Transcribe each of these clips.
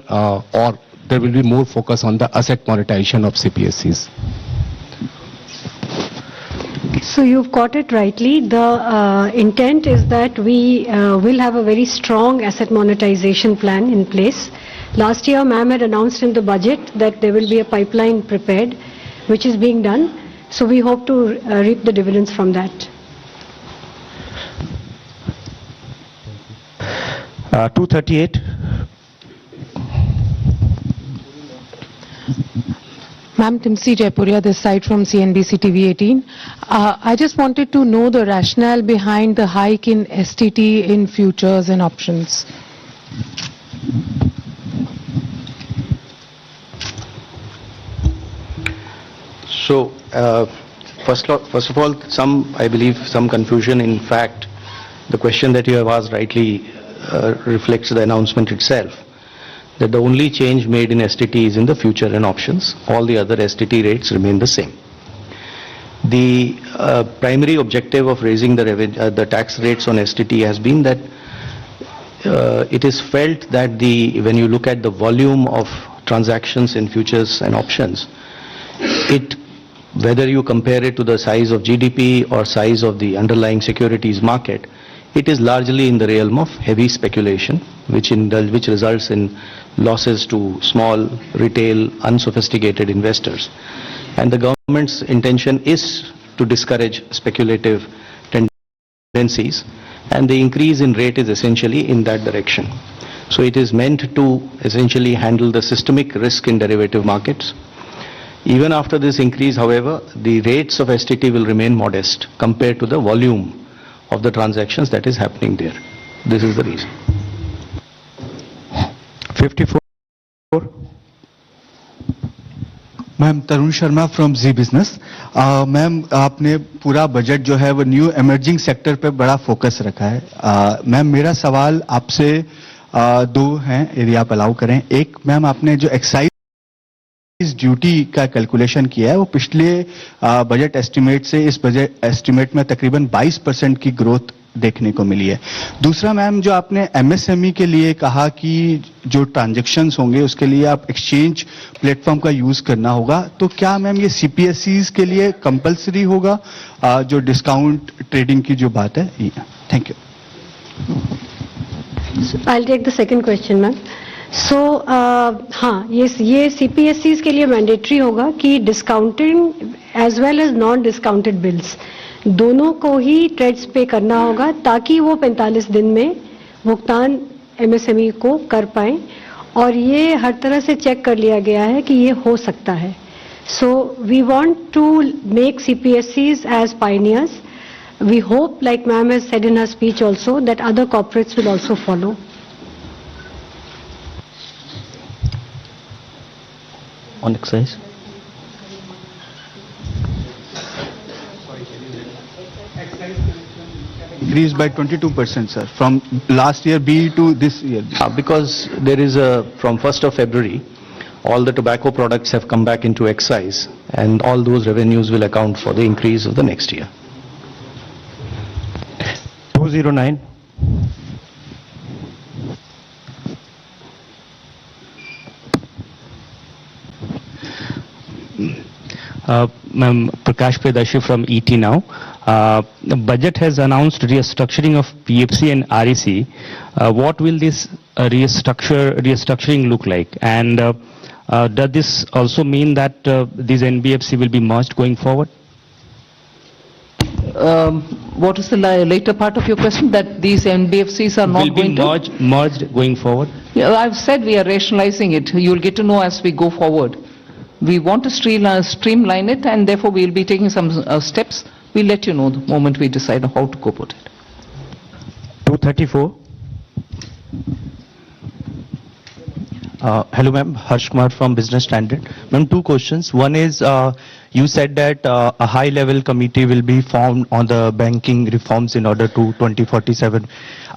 or there will be more focus on the asset monetization of CPSEs? So you've got it rightly. The intent is that we will have a very strong asset monetization plan in place. Last year, ma'am had announced in the budget that there will be a pipeline prepared, which is being done. So we hope to reap the dividends from that. 238. Ma'am, Timsi Jaipuria, this side from CNBC TV 18. I just wanted to know the rationale behind the hike in STT in futures and options. So, first of all, I believe some confusion. In fact, the question that you have asked rightly reflects the announcement itself, that the only change made in STT is in the future and options. All the other STT rates remain the same. The primary objective of raising the tax rates on STT has been that it is felt that when you look at the volume of transactions in futures and options, whether you compare it to the size of GDP or size of the underlying securities market, it is largely in the realm of heavy speculation, which results in losses to small, retail, unsophisticated investors. And the government's intention is to discourage speculative tendencies, and the increase in rate is essentially in that direction. So it is meant to essentially handle the systemic risk in derivative markets. Even after this increase, however, the rates of STT will remain modest compared to the volume of the transactions that is happening there. This is the reason. 54. Ma'am Tarun Sharma from Zee business. Ma'am आपने पूरा budget जो है वो new emerging sector पे बड़ा focus रखा है. Ma'am मेरा सवाल आपसे दो हैं, यदि आप अलाउ करें. एक, मैम आपने जो एक्साइज ड्यूटी का कैलकुलेशन किया है वो पिछले बजट एस्टिमेट से इस बजट एस्टिमेट में तकरीबन 22% की ग्रोथ देखने को मिली है. दूसरा, मैम जो आपने एमएसएमई के लिए कहा कि जो ट्रांजैक्शंस होंगे उसके लिए आप एक्सचेंज प्लेटफॉर्म का यूज करना होगा, तो क्या मैम ये सीपीएसईज के लिए कंपलसरी होगा जो डिस्काउंट ट्रेडिंग की जो बात है? Thank you. I'll take the second question, ma'am. So, हाँ, ये CPSEs के लिए मैंडेटरी होगा कि discounting as well as non discounted bills दोनों को ही ट्रेड्स पे करना होगा, ताकि वो 45 दिन में भुगतान एमएसएमई को कर पाए. और ये हर तरह से चेक कर लिया गया है कि ये हो सकता है. So we want to make CPSEs as pioneers. We hope, like ma'am has said in her speech also, that other corporates will also follow. On excise? Increased by 22%, sir, from last year B to this year B. Because there is from 1st of February, all the tobacco products have come back into excise, and all those revenues will account for the increase of the next year. 209. Ma'am, Prakash Predashi from ET Now. The budget has announced restructuring of PFC and REC. What will this restructuring look like? And does this also mean that these NBFC will be merged going forward? What is the later part of your question? That these NBFCs are not going to? Will be merged going forward? Yeah, I've said we are rationalizing it. You'll get to know as we go forward. We want to streamline it, and therefore we'll be taking some steps. We'll let you know the moment we decide how to go about it. 234. Hello ma'am, Harsh Kumar from Business Standard. Ma'am, two questions. One is, you said that a high level committee will be formed on the banking reforms in order to 2047.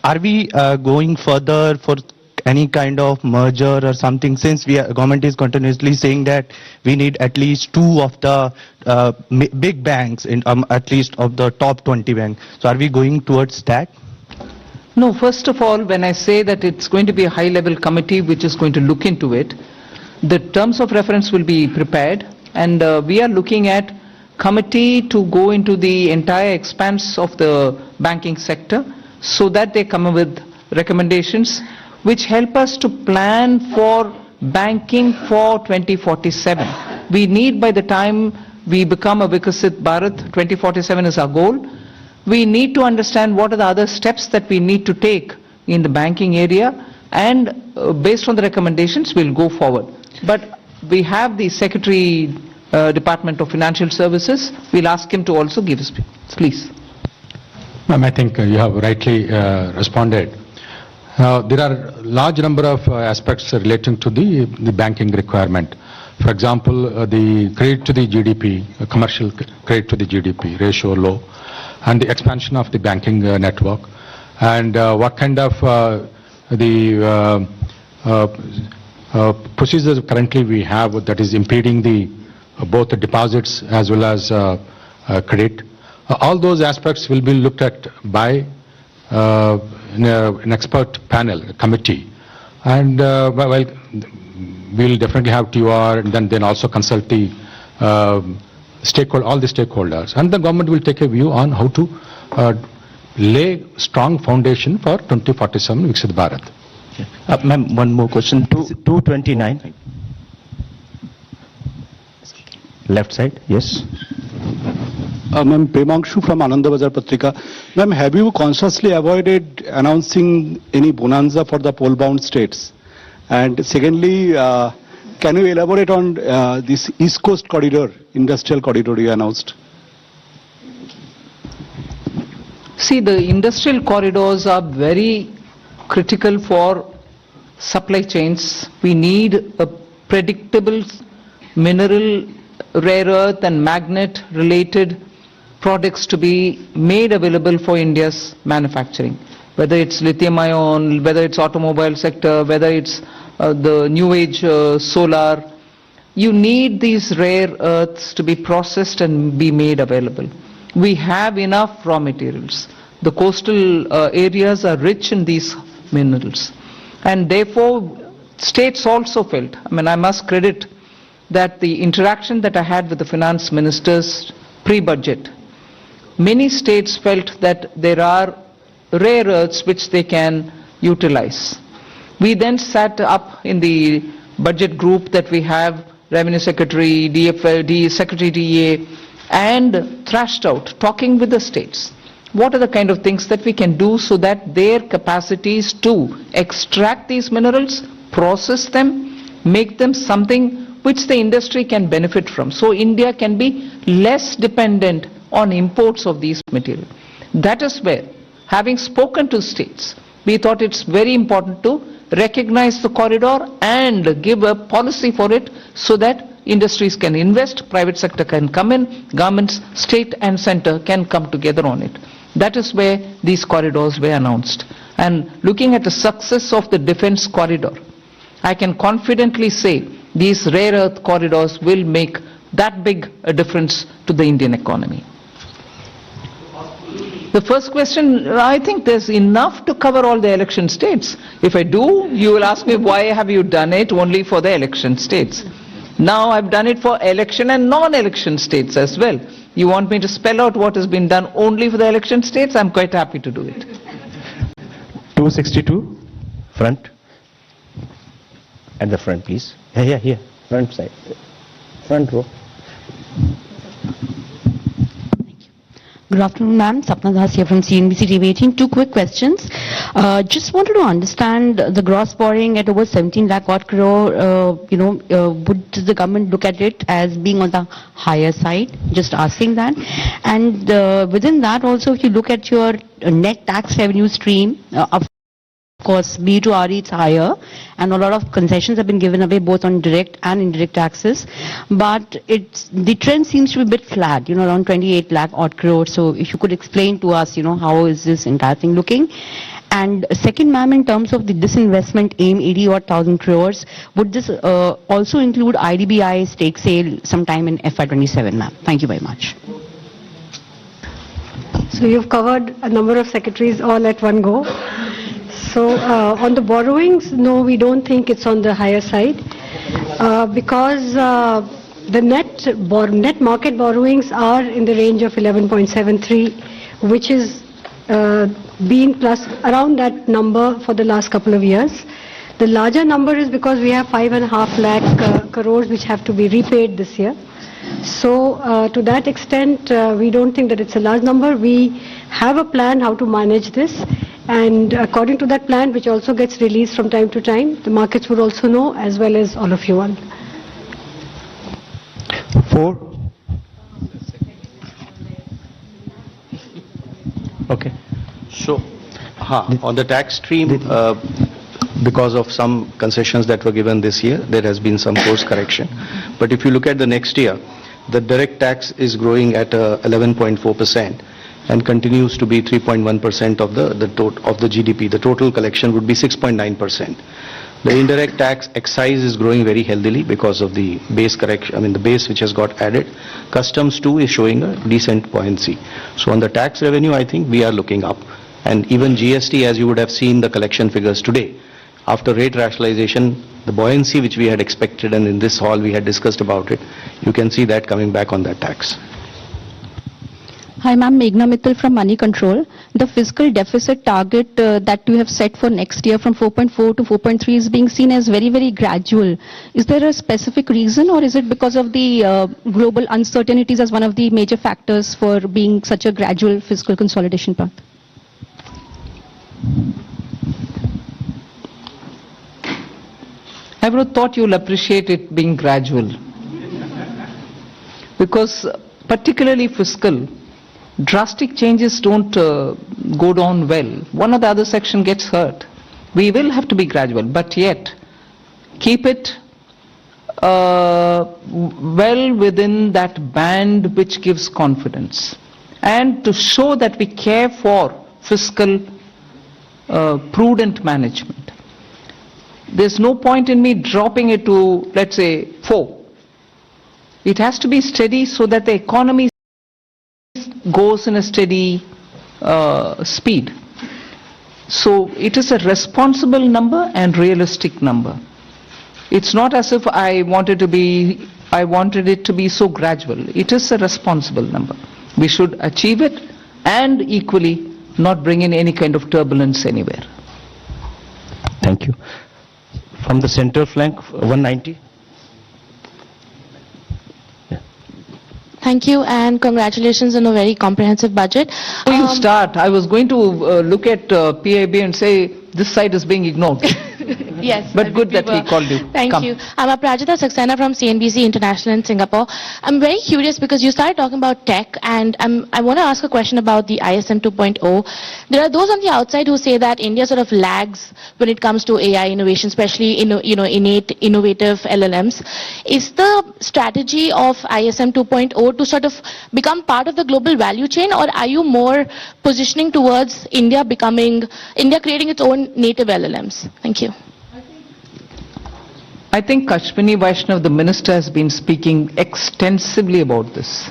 Are we going further for any kind of merger or something, since government is continuously saying that we need at least two of the big banks, in at least of the top 20 banks. So are we going towards that? No, first of all, when I say that it's going to be a high-level committee which is going to look into it, the terms of reference will be prepared, and we are looking at committee to go into the entire expanse of the banking sector so that they come up with recommendations which help us to plan for banking for 2047. We need, by the time we become a Vikasit Bharat, 2047 is our goal, we need to understand what are the other steps that we need to take in the banking area, and based on the recommendations, we'll go forward. But we have the Secretary, Department of Financial Services. We'll ask him to also give us, please. Ma'am, I think you have rightly responded. There are large number of aspects relating to the banking requirement. For example, the credit to the GDP, commercial credit to the GDP ratio low, and the expansion of the banking network, and what kind of procedures currently we have that is impeding both the deposits as well as credit. All those aspects will be looked at by an expert panel, a committee, and well, we'll definitely have TOR, and then also consult the all the stakeholders, and the government will take a view on how to lay strong foundation for 2047 Viksit Bharat. Ma'am, one more question. 229. Left side, yes. Ma'am, Premangshu from Anandabazar Patrika. Ma'am, have you consciously avoided announcing any bonanza for the poll-bound states? And secondly, can you elaborate on this East Coast Corridor, industrial corridor you announced? See, the industrial corridors are very critical for supply chains. We need a predictable mineral, rare earth and magnet related products to be made available for India's manufacturing. Whether it's lithium ion, whether it's automobile sector, whether it's the new age solar, you need these rare earths to be processed and be made available. We have enough raw materials. The coastal areas are rich in these minerals, and therefore states also felt, I must credit that the interaction that I had with the finance ministers pre-budget, many states felt that there are rare earths which they can utilize. We then sat up in the budget group that we have, Revenue Secretary, DFL, Secretary DA, and thrashed out, talking with the states. What are the kind of things that we can do so that their capacities to extract these minerals, process them, make them something which the industry can benefit from. So India can be less dependent on imports of these materials. That is where, having spoken to states, we thought it's very important to recognize the corridor and give a policy for it so that industries can invest, private sector can come in, governments, state and center can come together on it. That is where these corridors were announced. And looking at the success of the defense corridor, I can confidently say these rare earth corridors will make that big a difference to the Indian economy. The first question, I think there's enough to cover all the election states. If I do, you will ask me, why have you done it only for the election states? Now I've done it for election and non-election states as well. You want me to spell out what has been done only for the election states? I'm quite happy to do it. 262, front. At the front, please. Here, front side. Front row. Good afternoon, ma'am. Sapna Das here from CNBC TV 18. Two quick questions. Just wanted to understand the gross borrowing at over 17 lakh odd crore. Would the government look at it as being on the higher side? Just asking that. And within that also, if you look at your net tax revenue stream, of course, B to RE it's higher, and a lot of concessions have been given away both on direct and indirect taxes. But the trend seems to be a bit flat, around 28 lakh odd crore. So if you could explain to us, how is this entire thing looking? And second, ma'am, in terms of the disinvestment aim, 80,000 crores, would this also include IDBI stake sale sometime in FY27, ma'am? Thank you very much. So you've covered a number of secretaries all at one go. So on the borrowings, no, we don't think it's on the higher side because the net market borrowings are in the range of 11.73, which is been plus around that number for the last couple of years. The larger number is because we have 5.5 lakh crores which have to be repaid this year. So to that extent, we don't think that it's a large number. We have a plan how to manage this, and according to that plan, which also gets released from time to time, the markets would also know, as well as all of you all. 4. Okay. So, on the tax stream, because of some concessions that were given this year, there has been some course correction. But if you look at the next year, the direct tax is growing at 11.4% and continues to be 3.1% of the GDP. The total collection would be 6.9%. The indirect tax excise is growing very healthily because of the base correction, the base which has got added. Customs too is showing a decent buoyancy. So on the tax revenue, I think we are looking up. And even GST, as you would have seen the collection figures today, after rate rationalization, the buoyancy which we had expected, and in this hall we had discussed about it, you can see that coming back on that tax. Hi, ma'am. Meghna Mittal from Money Control. The fiscal deficit target that you have set for next year from 4.4 to 4.3 is being seen as very, very gradual. Is there a specific reason, or is it because of the global uncertainties as one of the major factors for being such a gradual fiscal consolidation path? I would have thought you'll appreciate it being gradual. Because particularly fiscal, drastic changes don't go down well. One or the other section gets hurt. We will have to be gradual, but yet keep it well within that band which gives confidence. And to show that we care for fiscal prudent management. There's no point in me dropping it to, let's say, 4. It has to be steady so that the economy goes in a steady speed. So it is a responsible number and realistic number. It's not as if I wanted it to be so gradual. It is a responsible number. We should achieve it and equally not bring in any kind of turbulence anywhere. Thank you. From the center flank, 190. Thank you and congratulations on a very comprehensive budget. Before you start, I was going to look at PIB and say this side is being ignored. Yes. But good that he called you. Thank you. I'm Aprajita Saxena from CNBC International in Singapore. I'm very curious because you started talking about tech, and I want to ask a question about the ISM 2.0. There are those on the outside who say that India sort of lags when it comes to AI innovation, especially innate innovative LLMs. Is the strategy of ISM 2.0 to sort of become part of the global value chain, or are you more positioning towards India creating its own native LLMs? Thank you. I think Kashmini Vaishnav, the minister, has been speaking extensively about this.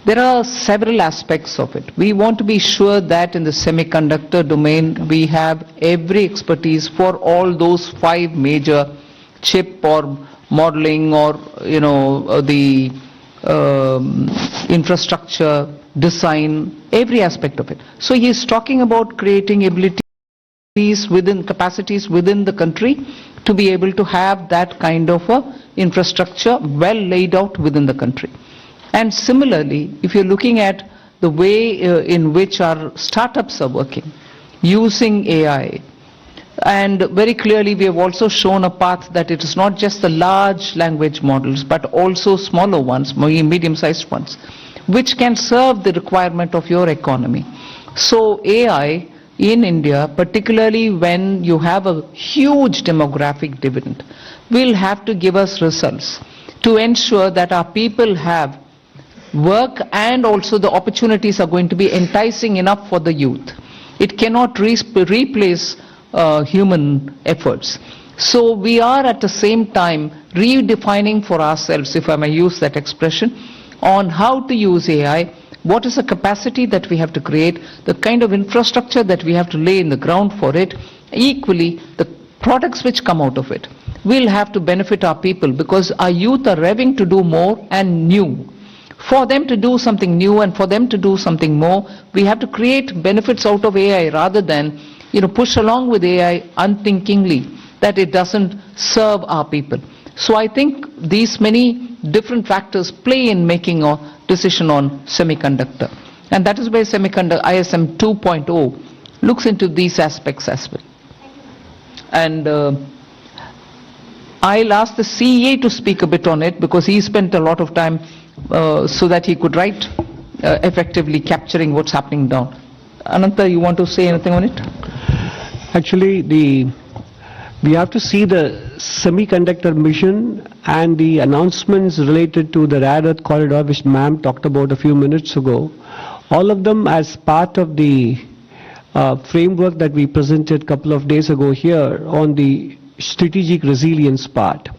There are several aspects of it. We want to be sure that in the semiconductor domain, we have every expertise for all those 5 major chip or modeling or, the infrastructure, design, every aspect of it. So he is talking about creating capacities within the country to be able to have that kind of infrastructure well laid out within the country. And similarly, if you're looking at the way in which our startups are working, using AI, and very clearly we have also shown a path that it is not just the large language models, but also smaller ones, medium-sized ones, which can serve the requirement of your economy. So AI in India, particularly when you have a huge demographic dividend, will have to give us results to ensure that our people have work and also the opportunities are going to be enticing enough for the youth. It cannot replace human efforts. So we are at the same time redefining for ourselves, if I may use that expression, on how to use AI what is the capacity that we have to create, the kind of infrastructure that we have to lay in the ground for it, equally the products which come out of it will have to benefit our people, because our youth are revving to do more and new. For them to do something new and for them to do something more, we have to create benefits out of AI rather than, push along with AI unthinkingly that it doesn't serve our people. So I think these many different factors play in making a decision on semiconductor. And that is where semiconductor ISM 2.0 looks into these aspects as well. And I'll ask the CEA to speak a bit on it, because he spent a lot of time so that he could write effectively capturing what's happening down. Ananta, you want to say anything on it? Actually, we have to see the semiconductor mission and the announcements related to the rare earth corridor, which ma'am talked about a few minutes ago. All of them as part of the framework that we presented a couple of days ago here on the strategic resilience part.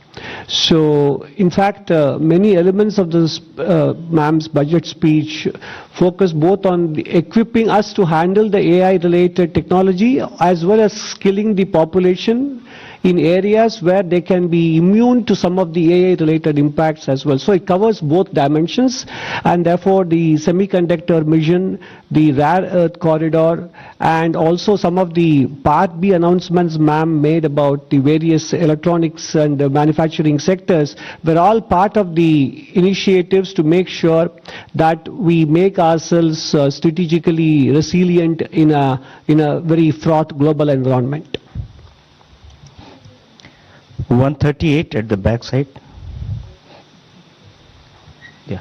So, in fact, many elements of this ma'am's budget speech focus both on equipping us to handle the AI-related technology as well as skilling the population in areas where they can be immune to some of the AI-related impacts as well. So it covers both dimensions, and therefore the semiconductor mission, the rare earth corridor, and also some of the Part B announcements ma'am made about the various electronics and manufacturing sectors were all part of the initiatives to make sure that we make ourselves strategically resilient in a very fraught global environment. 138 at the back side. Yeah.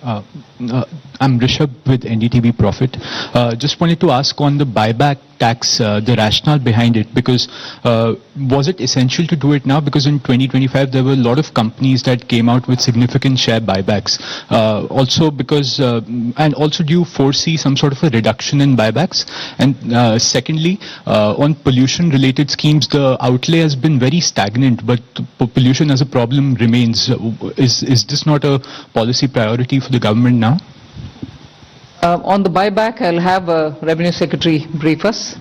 I'm Rishabh with NDTV Profit. Just wanted to ask on the buyback tax, the rationale behind it, because was it essential to do it now? Because in 2025 there were a lot of companies that came out with significant share buybacks. Also because, and also do you foresee some sort of a reduction in buybacks? And secondly, on pollution related schemes, the outlay has been very stagnant, but pollution as a problem remains. Is this not a policy priority for the government now? On the buyback, I'll have Revenue Secretary brief us.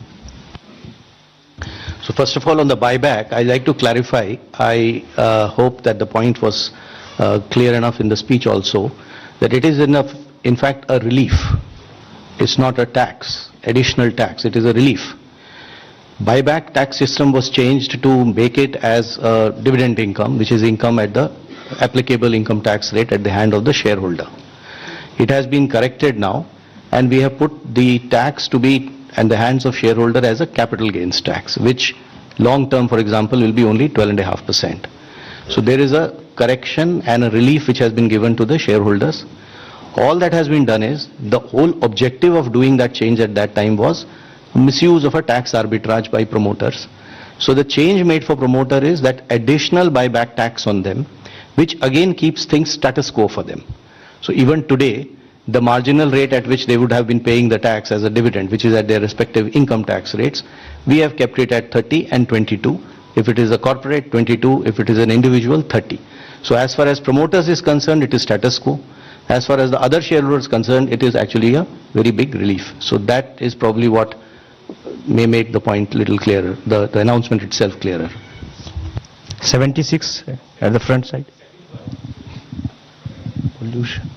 So first of all, on the buyback, I'd like to clarify. I hope that the point was clear enough in the speech also, that it is in fact a relief. It's not a tax, additional tax. It is a relief. Buyback tax system was changed to make it as a dividend income, which is income at the applicable income tax rate at the hand of the shareholder. It has been corrected now, and we have put the tax to be in the hands of shareholder as a capital gains tax, which long term, for example, will be only 12.5%. So there is a correction and a relief which has been given to the shareholders. All that has been done is, the whole objective of doing that change at that time was misuse of a tax arbitrage by promoters. So the change made for promoter is that additional buyback tax on them, which again keeps things status quo for them. So even today, the marginal rate at which they would have been paying the tax as a dividend, which is at their respective income tax rates, we have kept it at 30 and 22. If it is a corporate, 22. If it is an individual, 30. So as far as promoters is concerned, it is status quo. As far as the other shareholders is concerned, it is actually a very big relief. So that is probably what may make the point little clearer, the announcement itself clearer. 76 at the front side. Pollution.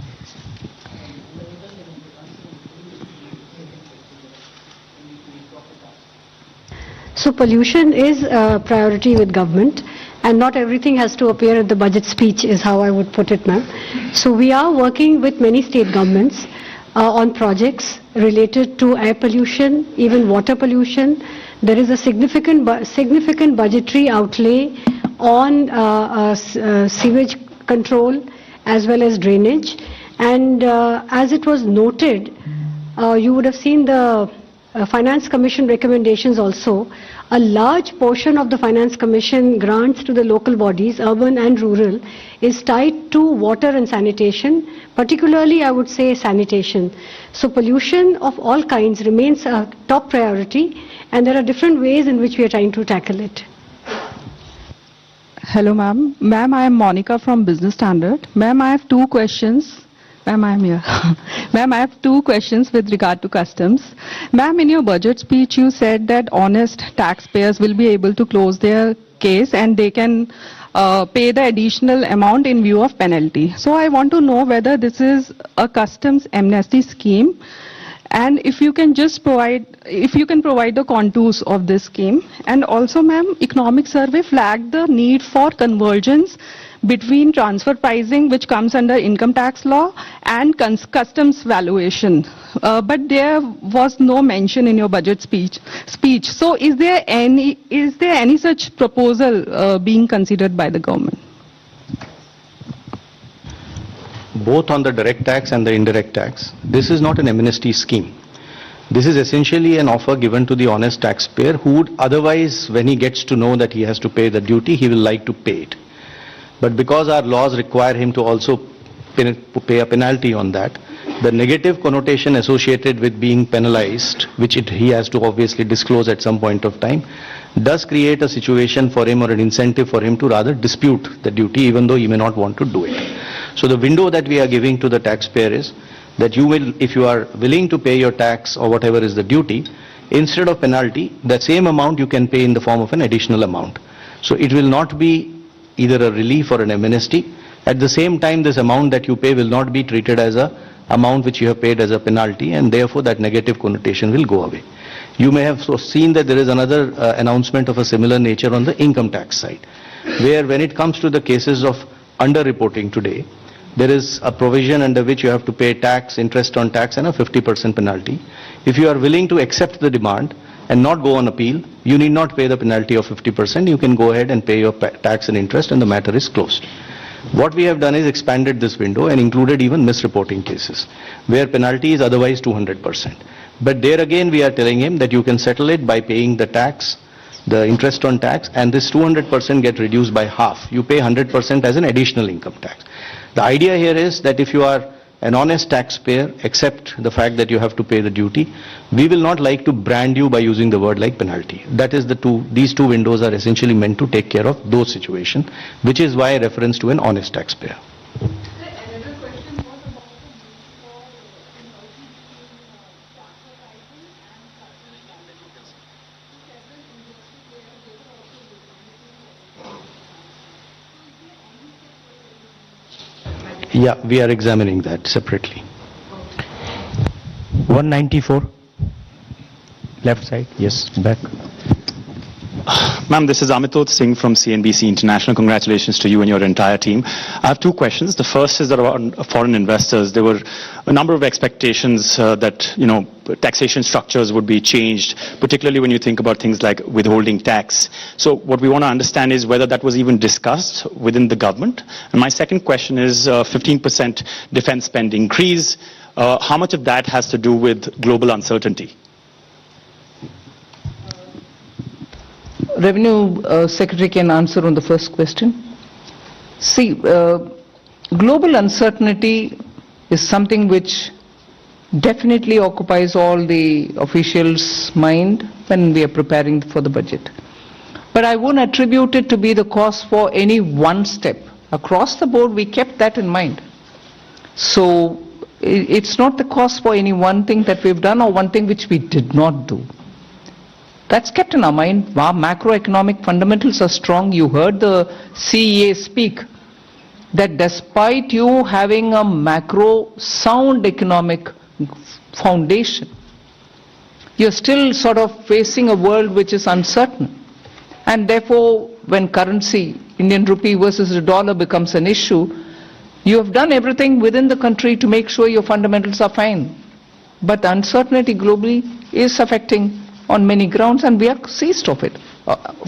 So pollution is a priority with government, and not everything has to appear at the budget speech is how I would put it, ma'am. So we are working with many state governments on projects related to air pollution, even water pollution. There is a significant budgetary outlay on sewage control as well as drainage. And as it was noted, you would have seen the Finance Commission recommendations also. A large portion of the Finance Commission grants to the local bodies, urban and rural, is tied to water and sanitation, particularly I would say sanitation. So pollution of all kinds remains a top priority, and there are different ways in which we are trying to tackle it. Hello, ma'am. Ma'am, I am Monica from Business Standard. Ma'am, I have two questions. Ma'am, I am here. Ma'am, I have two questions with regard to customs. Ma'am, in your budget speech, you said that honest taxpayers will be able to close their case and they can pay the additional amount in view of penalty. So I want to know whether this is a customs amnesty scheme, and if you can provide the contours of this scheme. And also, ma'am, economic survey flagged the need for convergence between transfer pricing, which comes under income tax law, and customs valuation. But there was no mention in your budget speech. So is there any such proposal being considered by the government? Both on the direct tax and the indirect tax, this is not an amnesty scheme. This is essentially an offer given to the honest taxpayer who would otherwise, when he gets to know that he has to pay the duty, he will like to pay it. But because our laws require him to also pay a penalty on that, the negative connotation associated with being penalized, which he has to obviously disclose at some point of time, does create a situation for him or an incentive for him to rather dispute the duty, even though he may not want to do it. So the window that we are giving to the taxpayer is that you will, if you are willing to pay your tax or whatever is the duty, instead of penalty, that same amount you can pay in the form of an additional amount. So it will not be either a relief or an amnesty. At the same time, this amount that you pay will not be treated as a amount which you have paid as a penalty, and therefore that negative connotation will go away. You may have seen that there is another announcement of a similar nature on the income tax side, where when it comes to the cases of under-reporting today, there is a provision under which you have to pay tax, interest on tax, and a 50% penalty. If you are willing to accept the demand and not go on appeal, you need not pay the penalty of 50%. You can go ahead and pay your tax and interest, and the matter is closed. What we have done is expanded this window and included even misreporting cases, where penalty is otherwise 200%. But there again we are telling him that you can settle it by paying the tax, the interest on tax, and this 200% get reduced by half. You pay 100% as an additional income tax. The idea here is that if you are an honest taxpayer, accept the fact that you have to pay the duty. We will not like to brand you by using the word like penalty. That is these two windows are essentially meant to take care of those situations, which is why reference to an honest taxpayer. Yeah, we are examining that separately. 194. Left side, yes, back. Ma'am, this is Amitod Singh from CNBC International. Congratulations to you and your entire team. I have two questions. The first is around foreign investors. There were a number of expectations that, taxation structures would be changed, particularly when you think about things like withholding tax. So what we want to understand is whether that was even discussed within the government. And my second question is 15% defense spend increase. How much of that has to do with global uncertainty? Revenue Secretary can answer on the first question. See, global uncertainty is something which definitely occupies all the officials' mind when we are preparing for the budget. But I won't attribute it to be the cause for any one step. Across the board, we kept that in mind. So it's not the cause for any one thing that we've done or one thing which we did not do. That's kept in our mind. Our macroeconomic fundamentals are strong. You heard the CEA speak that despite you having a macro sound economic foundation, you're still sort of facing a world which is uncertain. And therefore, when currency, Indian rupee versus the dollar becomes an issue, you have done everything within the country to make sure your fundamentals are fine. But the uncertainty globally is affecting on many grounds, and we are seized of it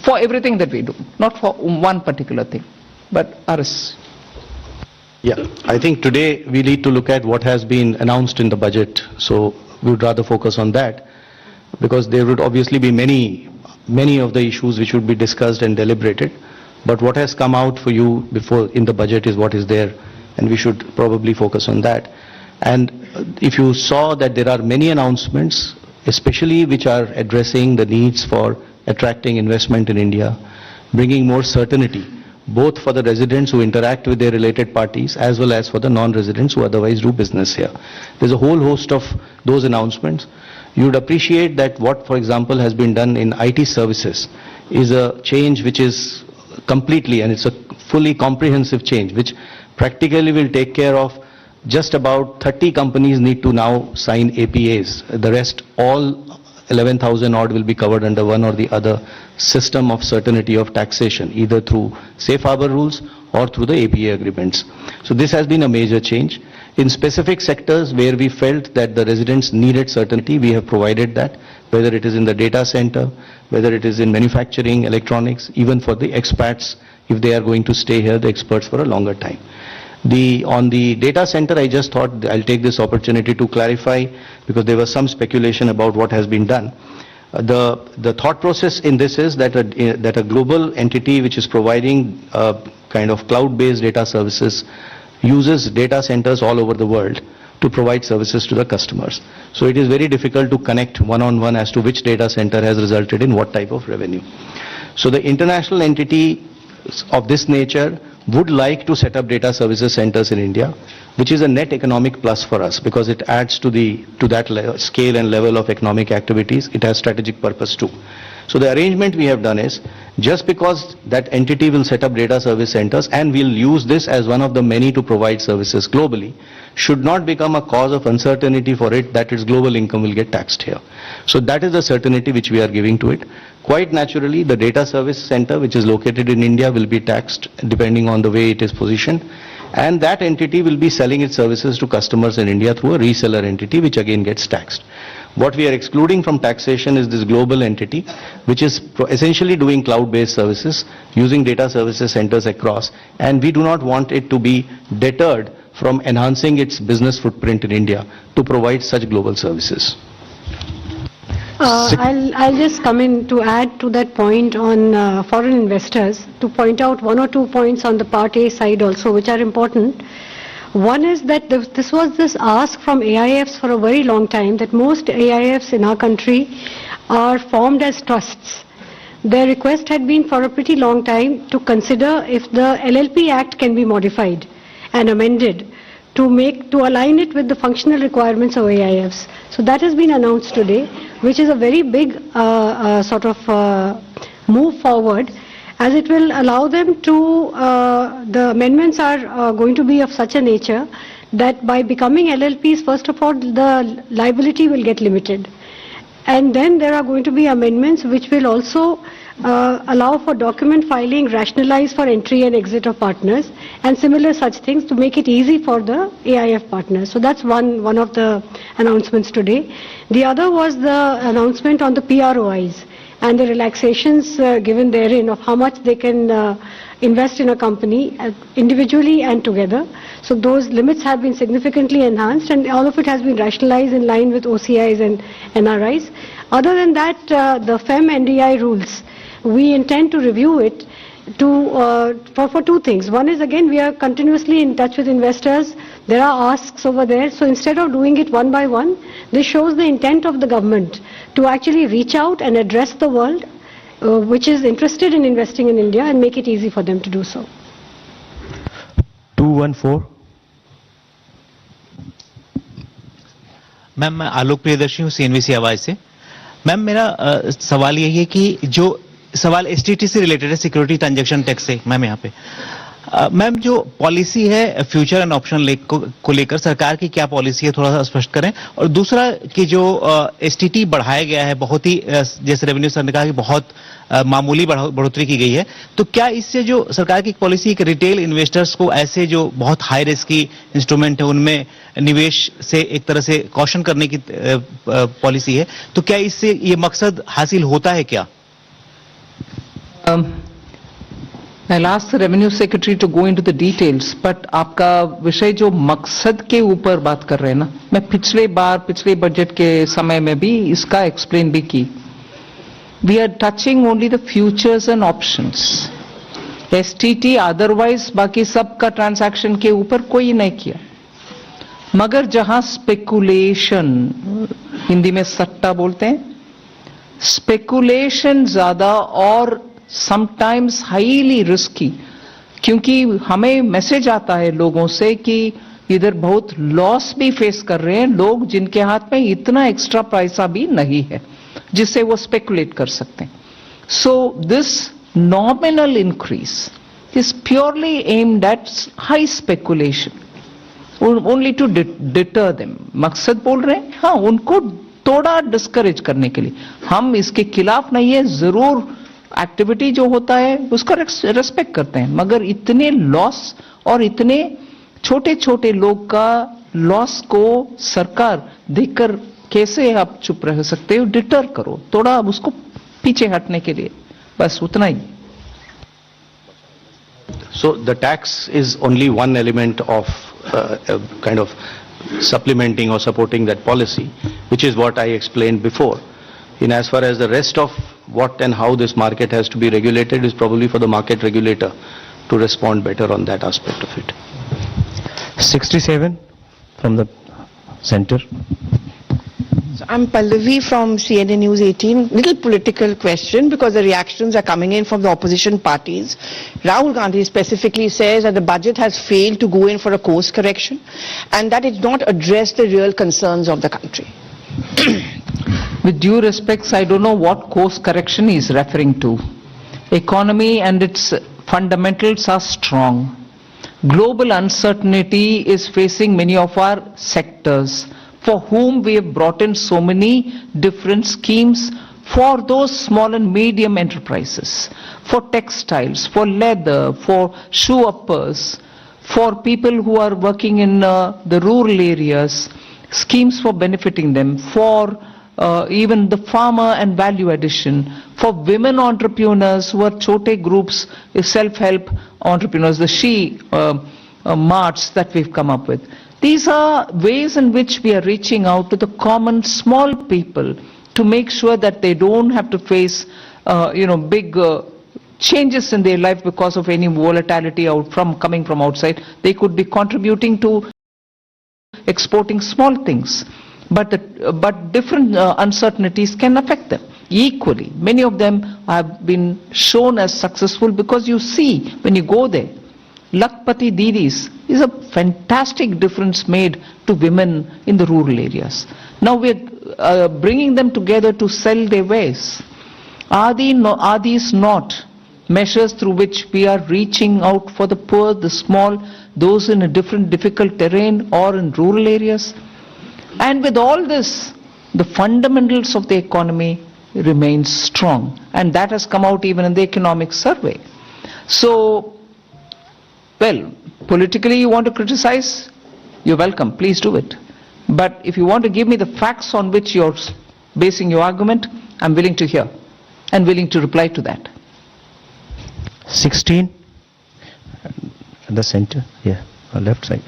for everything that we do, not for one particular thing, but ours. Yeah, I think today we need to look at what has been announced in the budget. So we would rather focus on that, because there would obviously be many of the issues which would be discussed and deliberated. But what has come out for you before in the budget is what is there, and we should probably focus on that. And if you saw that there are many announcements, especially which are addressing the needs for attracting investment in India, bringing more certainty both for the residents who interact with their related parties as well as for the non-residents who otherwise do business here. There's a whole host of those announcements. You would appreciate that what, for example, has been done in IT services is a change which is completely, and it's a fully comprehensive change, which practically will take care of just about 30 companies need to now sign APAs. The rest, all 11,000 odd, will be covered under one or the other system of certainty of taxation, either through safe harbor rules or through the APA agreements. So this has been a major change. In specific sectors where we felt that the residents needed certainty, we have provided that, whether it is in the data center, whether it is in manufacturing, electronics, even for the expats, if they are going to stay here, the experts, for a longer time. On the data center, I just thought I'll take this opportunity to clarify, because there was some speculation about what has been done. The thought process in this is that a global entity which is providing kind of cloud-based data services uses data centers all over the world to provide services to the customers. So it is very difficult to connect one-on-one as to which data center has resulted in what type of revenue. So the international entity of this nature would like to set up data services centers in India, which is a net economic plus for us because it adds to that scale and level of economic activities. It has strategic purpose too. So the arrangement we have done is, just because that entity will set up data service centers and will use this as one of the many to provide services globally, should not become a cause of uncertainty for it that its global income will get taxed here. So that is the certainty which we are giving to it. Quite naturally, the data service center which is located in India will be taxed depending on the way it is positioned, and that entity will be selling its services to customers in India through a reseller entity which again gets taxed. What we are excluding from taxation is this global entity which is essentially doing cloud-based services using data services centers across, and we do not want it to be deterred from enhancing its business footprint in India to provide such global services. I'll just come in to add to that point on foreign investors, to point out one or two points on the Part A side also which are important. One is that this was this ask from AIFs for a very long time, that most AIFs in our country are formed as trusts. Their request had been for a pretty long time to consider if the LLP Act can be modified and amended to align it with the functional requirements of AIFs. So that has been announced today, which is a very big sort of move forward, as it will allow them to, the amendments are going to be of such a nature that by becoming LLPs, first of all, the liability will get limited. And then there are going to be amendments which will also allow for document filing rationalized for entry and exit of partners, and similar such things to make it easy for the AIF partners. So that's one of the announcements today. The other was the announcement on the PROIs and the relaxations given therein of how much they can invest in a company individually and together. So those limits have been significantly enhanced, and all of it has been rationalized in line with OCIs and NRIs. Other than that, the FEM NDI rules, we intend to review it for two things. One is, again, we are continuously in touch with investors. There are asks over there. So instead of doing it one by one, this shows the intent of the government to actually reach out and address the world which is interested in investing in India and make it easy for them to do so. 214. Ma'am मैं आलोक प्रियदर्शी हूँ CNBC आवाज से। Ma'am मेरा सवाल यही है कि जो सवाल एसटीटी से रिलेटेड है, सिक्योरिटी ट्रांजैक्शन टैक्स से, मैम यहाँ पे मैम जो पॉलिसी है फ्यूचर एंड ऑप्शन को लेकर सरकार की क्या पॉलिसी है, थोड़ा सा स्पष्ट करें। और दूसरा कि जो एसटीटी बढ़ाया गया है, बहुत ही जैसे रेवेन्यू सर ने कहा कि बहुत मामूली बढ़ोतरी की गई है, तो क्या इससे जो सरकार की पॉलिसी एक रिटेल इन्वेस्टर्स को ऐसे जो बहुत हाई रिस्क की इंस्ट्रूमेंट है उनमें निवेश से एक तरह से कॉशन करने की पॉलिसी है, तो क्या इससे ये मकसद हासिल होता है क्या? I'll ask the Revenue Secretary to go into the details, but आपका विषय जो मकसद के ऊपर बात कर रहे हैं ना, मैं पिछले बजट के समय में भी इसका एक्सप्लेन भी की। We are touching only the futures and options. STT otherwise बाकी सब का ट्रांजैक्शन के ऊपर कोई नहीं किया, मगर जहां स्पेकुलेशन, हिंदी में सट्टा बोलते हैं, स्पेकुलेशन ज्यादा और sometimes highly risky क्योंकि हमें मैसेज आता है लोगों से कि इधर बहुत लॉस भी फेस कर रहे हैं लोग जिनके हाथ में इतना एक्स्ट्रा पैसा भी नहीं है जिससे वो स्पेकुलेट कर सकते हैं. So this nominal increase is purely aimed at high speculation only to deter them. मकसद बोल रहे हैं हाँ उनको थोड़ा डिस्करेज करने के लिए. हम इसके खिलाफ नहीं है, जरूर एक्टिविटी जो होता है उसका रेस्पेक्ट करते हैं, मगर इतने लॉस और इतने छोटे छोटे लोग का लॉस को सरकार देखकर कैसे आप चुप रह सकते हो. डिटर करो थोड़ा उसको पीछे हटने के लिए, बस उतना ही. So the tax is only one element of kind of supplementing or supporting that policy, which is what I explained before. In as far as the rest of what and how this market has to be regulated is probably for the market regulator to respond better on that aspect of it. 67 from the center. So I'm Pallavi from CNN News 18. Little political question because the reactions are coming in from the opposition parties. Rahul Gandhi specifically says that the budget has failed to go in for a course correction and that it not address the real concerns of the country. With due respects, I don't know what course correction he is referring to. Economy and its fundamentals are strong. Global uncertainty is facing many of our sectors for whom we have brought in so many different schemes for those small and medium enterprises, for textiles, for leather, for shoe uppers, for people who are working in the rural areas, schemes for benefiting them, for even the farmer and value addition, for women entrepreneurs who are chote groups, self-help entrepreneurs, the she marts that we've come up with. These are ways in which we are reaching out to the common small people to make sure that they don't have to face big changes in their life because of any volatility coming from outside. They could be contributing to exporting small things. But different uncertainties can affect them equally. Many of them have been shown as successful because you see when you go there, Lakpati Didis is a fantastic difference made to women in the rural areas. Now we are bringing them together to sell their wares. Are these not measures through which we are reaching out for the poor, the small, those in a difficult terrain or in rural areas? And with all this, the fundamentals of the economy remain strong. And that has come out even in the economic survey. So, well, politically you want to criticize, you're welcome, please do it. But if you want to give me the facts on which you're basing your argument, I'm willing to hear and willing to reply to that. 16 at the center, yeah, on left side.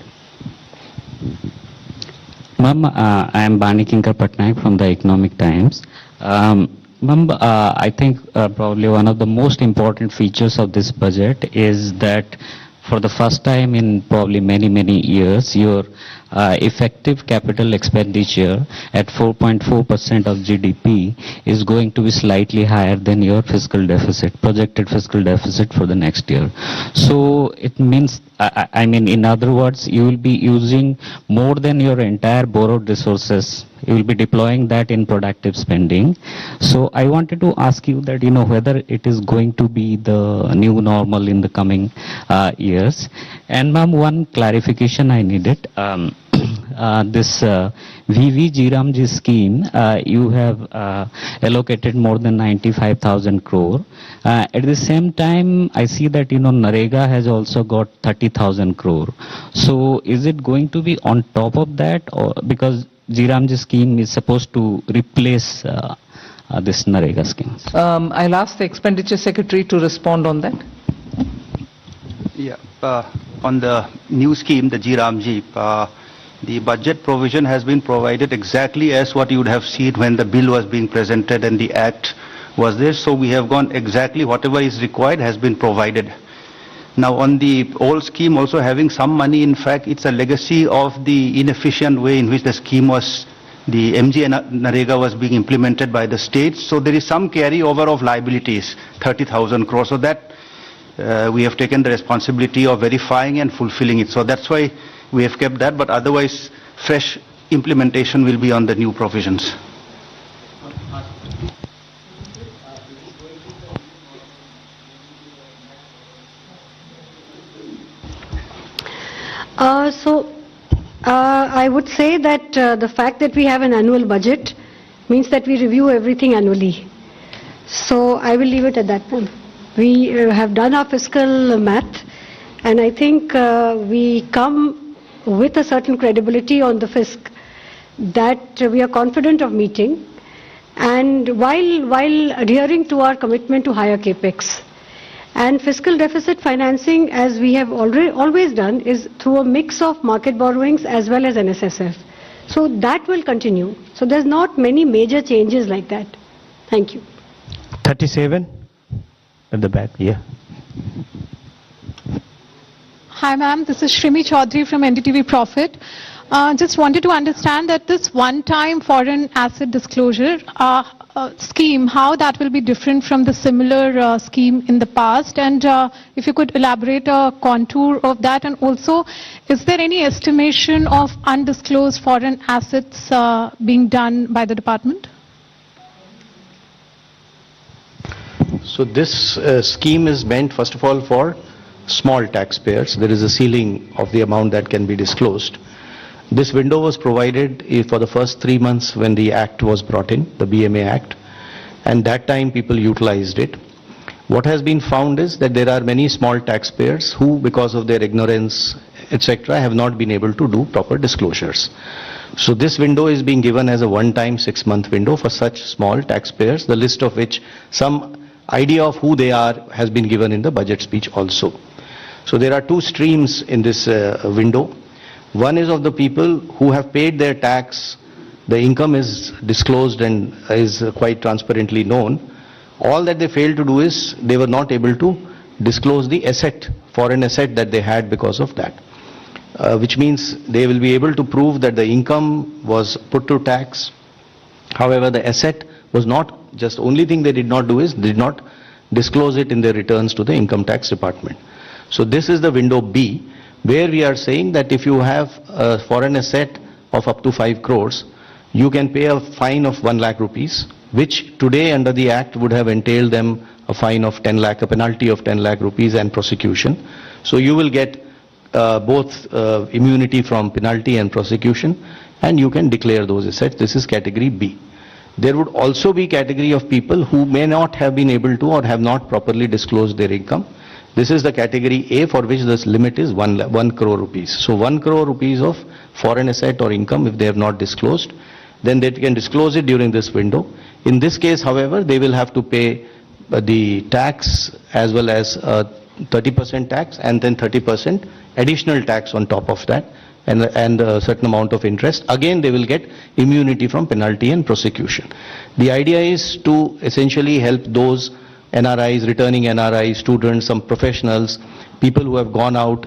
Ma'am, I am Bani Kinkar Patnaik from the Economic Times. Ma'am, I think probably one of the most important features of this budget is that for the first time in probably many years, your effective capital expenditure at 4.4% of GDP is going to be slightly higher than your fiscal deficit, projected fiscal deficit for the next year. So it means, I mean, in other words, you will be using more than your entire borrowed resources. You will be deploying that in productive spending. So I wanted to ask you that, whether it is going to be the new normal in the coming years. And ma'am, one clarification I needed. This VV Jiramji scheme, you have allocated more than 95,000 crore. At the same time, I see that, Narega has also got 30,000 crore. So is it going to be on top of that, or because Jiramji scheme is supposed to replace this Narega scheme? I'll ask the Expenditure Secretary to respond on that. Yeah, on the new scheme, the Jiramji, the budget provision has been provided exactly as what you would have seen when the bill was being presented and the act was there. So we have gone exactly whatever is required has been provided. Now on the old scheme also having some money, in fact it's a legacy of the inefficient way in which the scheme was, the MG Narega was being implemented by the states. So there is some carryover of liabilities, 30,000 crores. So that we have taken the responsibility of verifying and fulfilling it. So that's why we have kept that, but otherwise fresh implementation will be on the new provisions. I would say that the fact that we have an annual budget means that we review everything annually. So I will leave it at that, ma'am. We have done our fiscal math, and I think we come with a certain credibility on the fisc that we are confident of meeting, and while adhering to our commitment to higher capex. And fiscal deficit financing, as we have always done, is through a mix of market borrowings as well as NSSF. So that will continue. So there's not many major changes like that. Thank you. 37 at the back, yeah. Hi ma'am, this is Shrimi Chaudhary from NDTV Profit. Just wanted to understand that this one-time foreign asset disclosure scheme, how that will be different from the similar scheme in the past, and if you could elaborate a contour of that, and also is there any estimation of undisclosed foreign assets being done by the department? So this scheme is meant, first of all, for small taxpayers. There is a ceiling of the amount that can be disclosed. This window was provided for the first 3 months when the Act was brought in, the BMA Act, and that time people utilized it. What has been found is that there are many small taxpayers who, because of their ignorance, etc., have not been able to do proper disclosures. So this window is being given as a one-time 6-month window for such small taxpayers, the list of which some idea of who they are has been given in the budget speech also. So there are two streams in this window. One is of the people who have paid their tax, the income is disclosed and is quite transparently known. All that they failed to do is they were not able to disclose the asset, foreign asset that they had because of that. Which means they will be able to prove that the income was put to tax. However, the asset was not, just only thing they did not do is did not disclose it in their returns to the income tax department. So this is the window B, where we are saying that if you have a foreign asset of up to 5 crores, you can pay a fine of 1 lakh rupees, which today under the Act would have entailed them a fine of 10 lakh, a penalty of 10 lakh rupees and prosecution. So you will get both immunity from penalty and prosecution, and you can declare those assets. This is category B. There would also be category of people who may not have been able to or have not properly disclosed their income. This is the category A, for which this limit is 1 crore rupees. So 1 crore rupees of foreign asset or income, if they have not disclosed, then they can disclose it during this window. In this case, however, they will have to pay the tax as well as 30% tax and then 30% additional tax on top of that, and a certain amount of interest. Again, they will get immunity from penalty and prosecution. The idea is to essentially help those NRIs, returning NRIs, students, some professionals, people who have gone out,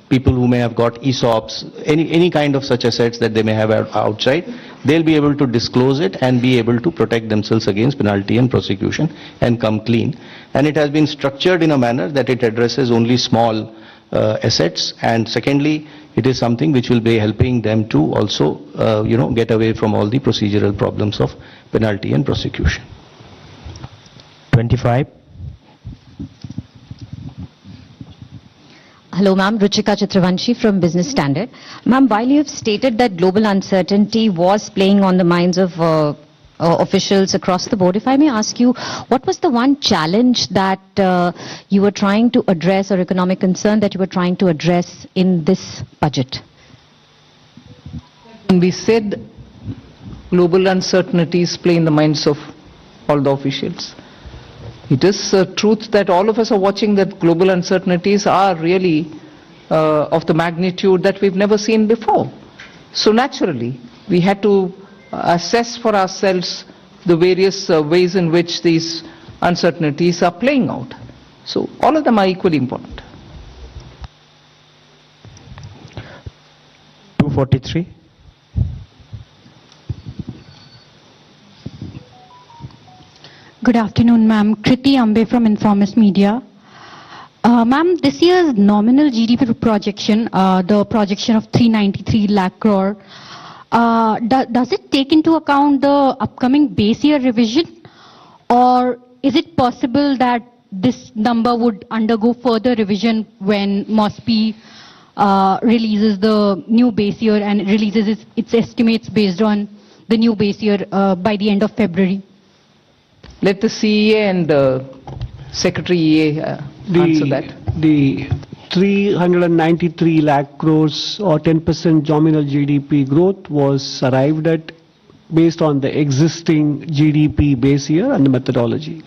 people who may have got ESOPs, any kind of such assets that they may have outside, they'll be able to disclose it and be able to protect themselves against penalty and prosecution and come clean. And it has been structured in a manner that it addresses only small assets, and secondly, it is something which will be helping them to also, get away from all the procedural problems of penalty and prosecution. 25. Hello, ma'am. Ruchika Chitravanshi from Business Standard. Ma'am, while you have stated that global uncertainty was playing on the minds of officials across the board, if I may ask you, what was the one challenge that you were trying to address, or economic concern that you were trying to address in this budget? We said global uncertainties play in the minds of all the officials. It is truth that all of us are watching that global uncertainties are really of the magnitude that we've never seen before. So naturally, we had to assess for ourselves the various ways in which these uncertainties are playing out. So all of them are equally important. 243. Good afternoon, ma'am. Kriti Ambe from Informist Media. Ma'am, this year's nominal GDP projection, the projection of 393 lakh crore, does it take into account the upcoming base year revision, or is it possible that this number would undergo further revision when MOSPI releases the new base year and releases its estimates based on the new base year by the end of February? Let the CEA and Secretary EA answer that. The 393 lakh crores or 10% nominal GDP growth was arrived at based on the existing GDP base year and the methodology.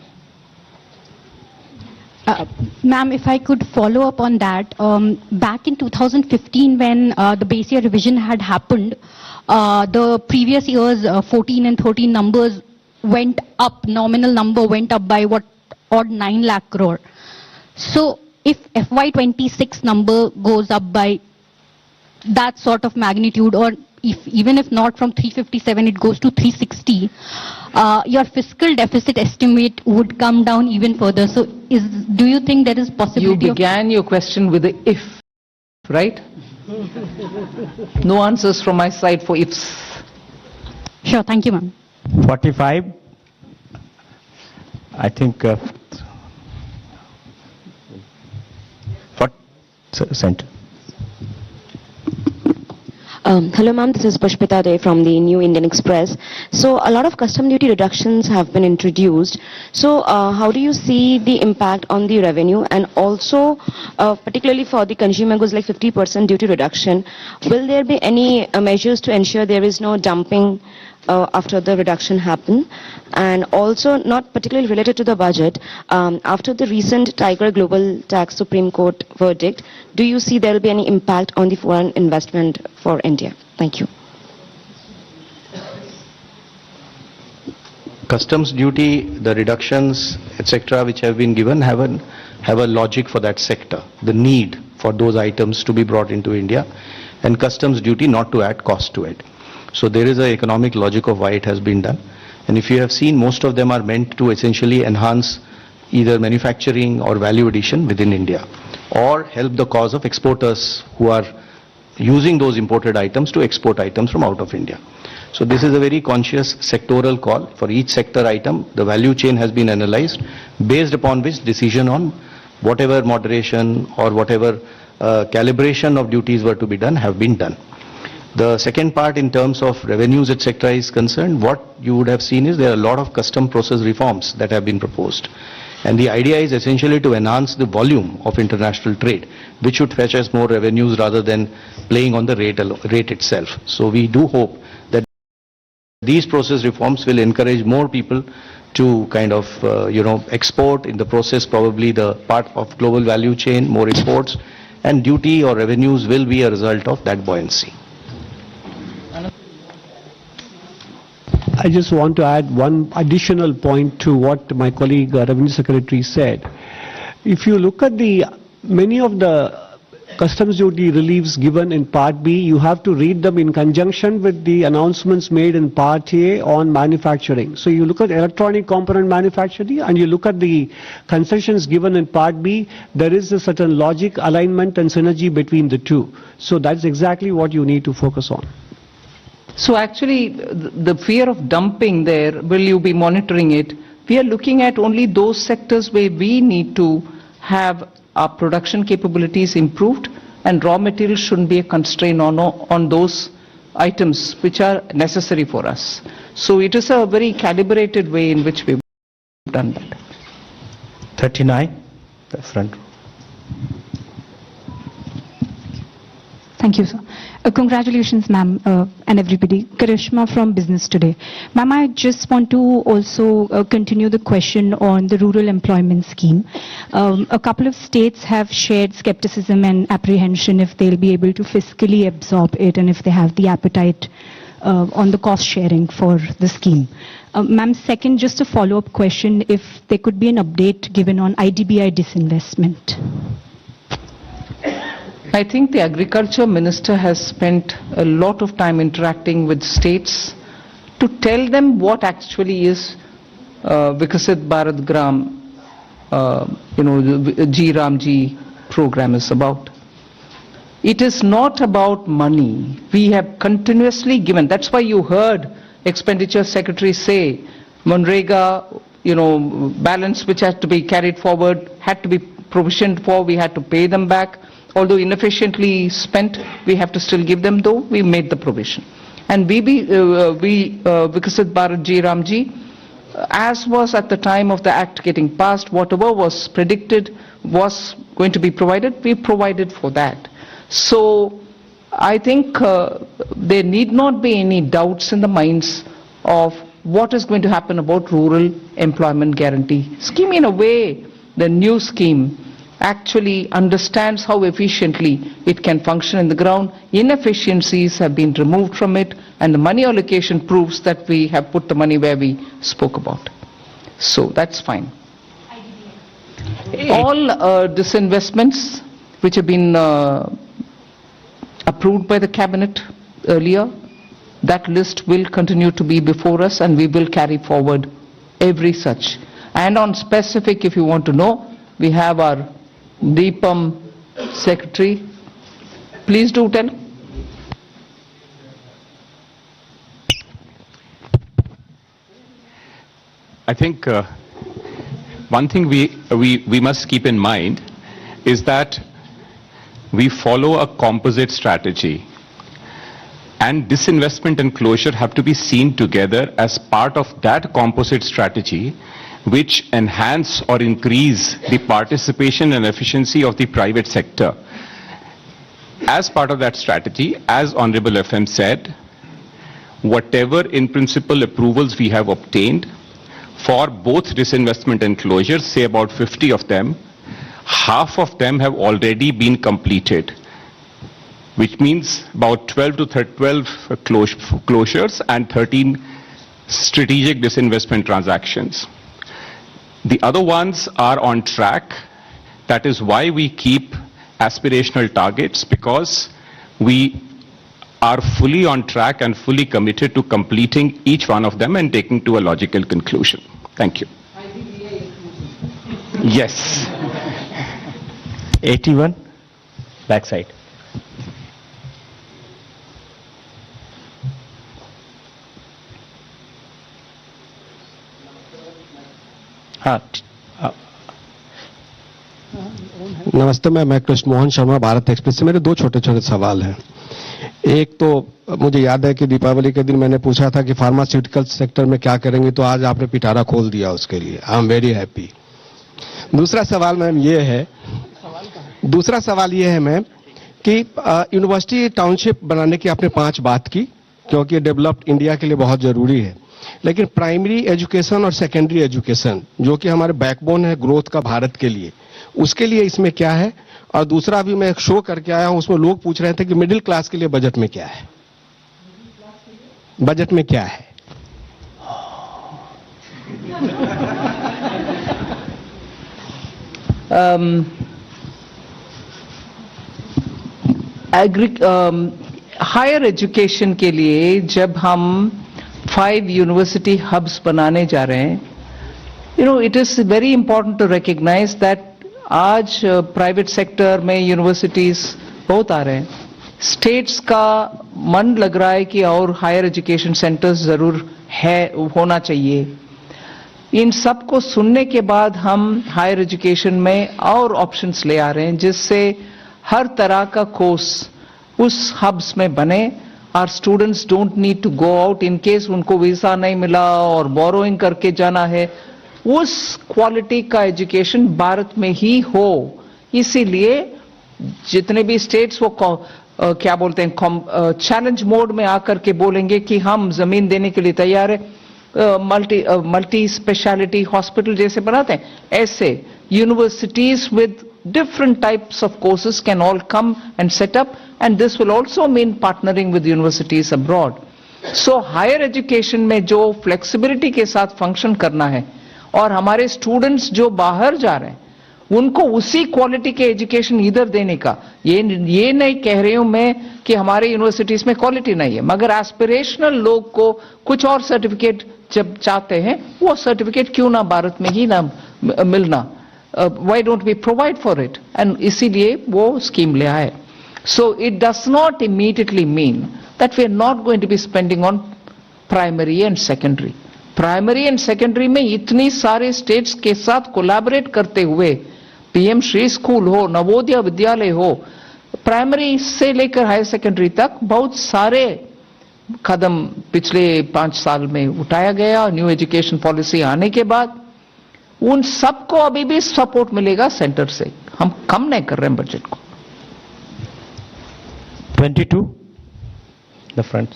Ma'am, if I could follow up on that, back in 2015 when the base year revision had happened, the previous years 14 and 13 numbers went up, nominal number went up by odd 9 lakh crore. So if FY26 number goes up by that sort of magnitude, or even if not from 357 it goes to 360, your fiscal deficit estimate would come down even further. So do you think there is possibility? You began your question with the if, right? No answers from my side for ifs. Sure, thank you, ma'am. 45. I think center. Hello ma'am, this is Pushpita Dey from the New Indian Express. So a lot of custom duty reductions have been introduced. So how do you see the impact on the revenue, and also particularly for the consumer goods like 50% duty reduction, will there be any measures to ensure there is no dumping after the reduction happen? And also, not particularly related to the budget, after the recent Tiger Global Tax Supreme Court verdict, do you see there will be any impact on the foreign investment for India? Thank you. Customs duty, the reductions, etc., which have been given have a logic for that sector, the need for those items to be brought into India, and customs duty not to add cost to it. So there is an economic logic of why it has been done. And if you have seen, most of them are meant to essentially enhance either manufacturing or value addition within India, or help the cause of exporters who are using those imported items to export items from out of India. So this is a very conscious sectoral call. For each sector item, the value chain has been analyzed, based upon which decision on whatever moderation or whatever calibration of duties were to be done have been done. The second part, in terms of revenues etc. is concerned, what you would have seen is there are a lot of custom process reforms that have been proposed. And the idea is essentially to enhance the volume of international trade, which should fetch us more revenues rather than playing on the rate itself. So we do hope that these process reforms will encourage more people to kind of, export, in the process probably the part of global value chain, more exports, and duty or revenues will be a result of that buoyancy. I just want to add one additional point to what my colleague Revenue Secretary said. If you look at many of the customs duty reliefs given in Part B, you have to read them in conjunction with the announcements made in Part A on manufacturing. So you look at electronic component manufacturing and you look at the concessions given in Part B, there is a certain logic, alignment and synergy between the two. So that's exactly what you need to focus on. So actually, the fear of dumping there, will you be monitoring it? We are looking at only those sectors where we need to have our production capabilities improved, and raw materials shouldn't be a constraint on those items which are necessary for us. So it is a very calibrated way in which we've done that. 39, the front row. Thank you, sir. Congratulations, ma'am, and everybody. Karishma from Business Today. Ma'am, I just want to also continue the question on the rural employment scheme. A couple of states have shared skepticism and apprehension if they'll be able to fiscally absorb it and if they have the appetite on the cost sharing for the scheme. Ma'am, second, just a follow-up question, if there could be an update given on IDBI disinvestment. I think the Agriculture Minister has spent a lot of time interacting with states to tell them what actually is Vikasit Bharat Gram the G Ramji program is about. It is not about money. We have continuously given. That's why you heard Expenditure Secretary say, Manrega, balance which had to be carried forward, had to be provisioned for, we had to pay them back. Although inefficiently spent, we have to still give them, though we made the provision. And Viksit Bharat G Ramji, as was at the time of the act getting passed, whatever was predicted was going to be provided, we provided for that. So I think there need not be any doubts in the minds of what is going to happen about rural employment guarantee scheme. In a way, the new scheme actually understands how efficiently it can function in the ground. Inefficiencies have been removed from it, and the money allocation proves that we have put the money where we spoke about. So that's fine. All disinvestments which have been approved by the cabinet earlier, that list will continue to be before us, and we will carry forward every such. And on specific, if you want to know, we have our DPAM secretary. Please do tell. I think one thing we must keep in mind is that we follow a composite strategy, and disinvestment and closure have to be seen together as part of that composite strategy, which enhance or increase the participation and efficiency of the private sector. As part of that strategy, as Honorable FM said, whatever in principle approvals we have obtained for both disinvestment and closure, say about 50 of them, half of them have already been completed, which means about 12 closures and 13 strategic disinvestment transactions. The other ones are on track. That is why we keep aspirational targets, because we are fully on track and fully committed to completing each one of them and taking to a logical conclusion. Thank you. Yes. 81, backside. हाँ. नमस्ते, मैं Krishna Mohan Sharma, Bharat express से। मेरे दो छोटे छोटे सवाल हैं। एक तो मुझे याद है कि दीपावली के दिन मैंने पूछा था कि फार्मास्यूटिकल सेक्टर में क्या करेंगे, तो आज आपने पिटारा खोल दिया उसके लिए। I am very happy. दूसरा सवाल मैम ये है मैम कि यूनिवर्सिटी टाउनशिप बनाने की आपने 5 बात की, क्योंकि डेवलप्ड इंडिया के लिए बहुत जरूरी है। लेकिन प्राइमरी एजुकेशन और सेकेंडरी एजुकेशन, जो कि हमारे बैकबोन है ग्रोथ का भारत के लिए, उसके लिए इसमें क्या है? और दूसरा भी मैं एक शो करके आया हूं, उसमें लोग पूछ रहे थे कि मिडिल क्लास के लिए बजट में क्या है? बजट में क्या है? हायर एजुकेशन के लिए जब हम 5 यूनिवर्सिटी हब्स बनाने जा रहे हैं, it is very important to recognise that आज प्राइवेट सेक्टर में यूनिवर्सिटीज बहुत आ रहे हैं। स्टेट्स का मन लग रहा है कि और हायर एजुकेशन सेंटर्स जरूर होना चाहिए। इन सब को सुनने के बाद हम हायर एजुकेशन में और ऑप्शंस ले आ रहे हैं, जिससे हर तरह का कोर्स उस हब्स में बने। Our students don't need to go out in case उनको वीजा नहीं मिला और बोरोइंग करके जाना है। उस क्वालिटी का एजुकेशन भारत में ही हो, इसीलिए जितने भी स्टेट्स वो क्या बोलते हैं, चैलेंज मोड में आकर के बोलेंगे कि हम जमीन देने के लिए तैयार है, मल्टी स्पेशलिटी हॉस्पिटल जैसे बनाते हैं, ऐसे universities with different types of courses can all come and set up, and this will also mean partnering with universities abroad. So higher education में जो flexibility के साथ function करना है, और हमारे students जो बाहर जा रहे हैं उनको उसी क्वालिटी के एजुकेशन इधर देने का, ये नहीं कह रही हूं मैं कि हमारे यूनिवर्सिटीज में क्वालिटी नहीं है, मगर एस्पिरेशनल लोग को कुछ और सर्टिफिकेट जब चाहते हैं, वो सर्टिफिकेट क्यों ना भारत में ही ना मिलना। why don't we provide for it? And इसीलिए वो scheme ले आए. So it does not immediately mean that we are not going to be spending on primary and secondary. Primary and secondary में इतनी सारे states के साथ collaborate करते हुए PM श्री स्कूल हो, नवोदय विद्यालय हो, प्राइमरी से लेकर हायर सेकेंडरी तक बहुत सारे कदम पिछले 5 साल में उठाया गया. न्यू एजुकेशन पॉलिसी आने के बाद उन सबको अभी भी सपोर्ट मिलेगा सेंटर से. हम कम नहीं कर रहे हैं बजट को. 22, the front.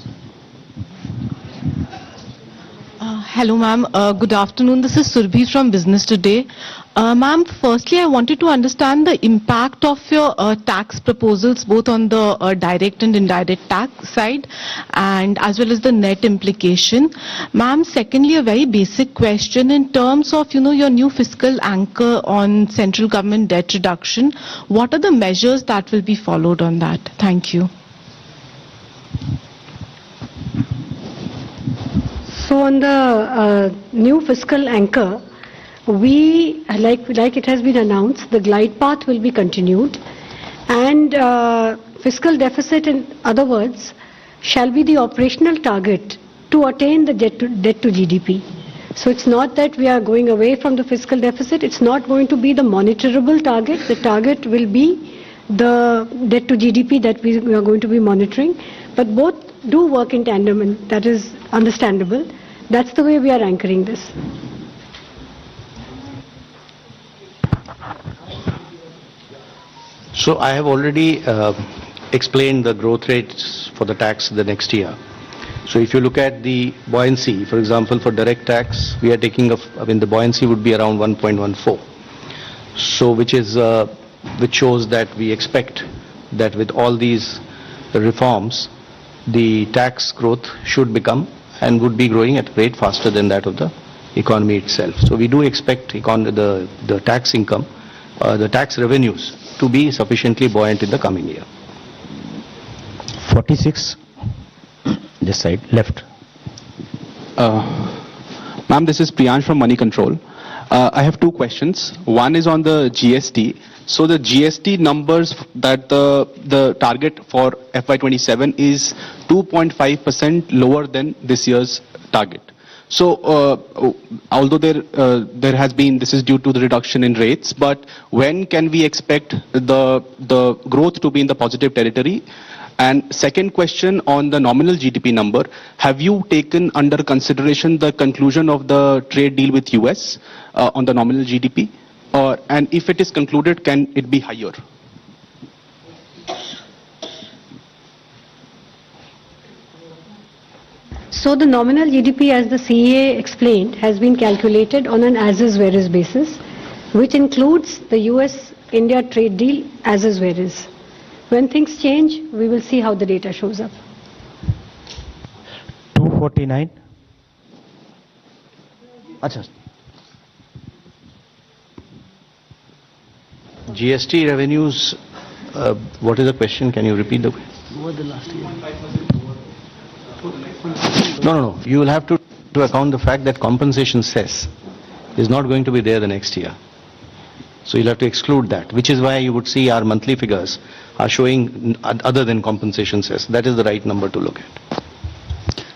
Hello, ma'am. Good afternoon. This is Surbhi from Business Today. Ma'am, firstly, I wanted to understand the impact of your tax proposals, both on the direct and indirect tax side, and as well as the net implication. Ma'am, secondly, a very basic question in terms of, your new fiscal anchor on central government debt reduction. What are the measures that will be followed on that? Thank you. So on the new fiscal anchor, we, like it has been announced, the glide path will be continued, and fiscal deficit, in other words, shall be the operational target to attain the debt to GDP. So it's not that we are going away from the fiscal deficit, it's not going to be the monitorable target, the target will be the debt to GDP that we are going to be monitoring, but both do work in tandem, and that is understandable. That's the way we are anchoring this. So I have already explained the growth rates for the tax the next year. So if you look at the buoyancy, for example, for direct tax, we are taking the buoyancy would be around 1.14. So which shows that we expect that with all these reforms, the tax growth should become and would be growing at a rate faster than that of the economy itself. So we do expect the tax income, the tax revenues to be sufficiently buoyant in the coming year. 46, this side, left. Ma'am, this is Priyansh from Money Control. I have two questions. One is on the GST. So the GST numbers that the target for FY27 is 2.5% lower than this year's target. So although there has been, this is due to the reduction in rates, but when can we expect the growth to be in the positive territory? And second question on the nominal GDP number, have you taken under consideration the conclusion of the trade deal with US on the nominal GDP? And if it is concluded, can it be higher? So the nominal GDP, as the CA explained, has been calculated on an as-is where-is basis, which includes the US-India trade deal as-is where-is. When things change, we will see how the data shows up. 249. Achha. GST revenues, what is the question? Can you repeat the question? Over the last year. No. You will have to account the fact that compensation cess is not going to be there the next year. So you'll have to exclude that, which is why you would see our monthly figures are showing other than compensation cess. That is the right number to look at.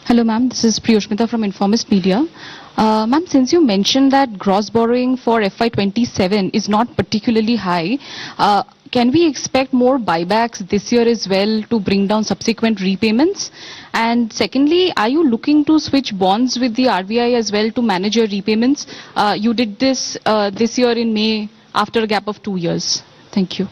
Hello ma'am, this is Priyoshmita from Informist Media. Ma'am, since you mentioned that gross borrowing for FY27 is not particularly high, can we expect more buybacks this year as well to bring down subsequent repayments? And secondly, are you looking to switch bonds with the RBI as well to manage your repayments? You did this this year in May after a gap of 2 years. Thank you.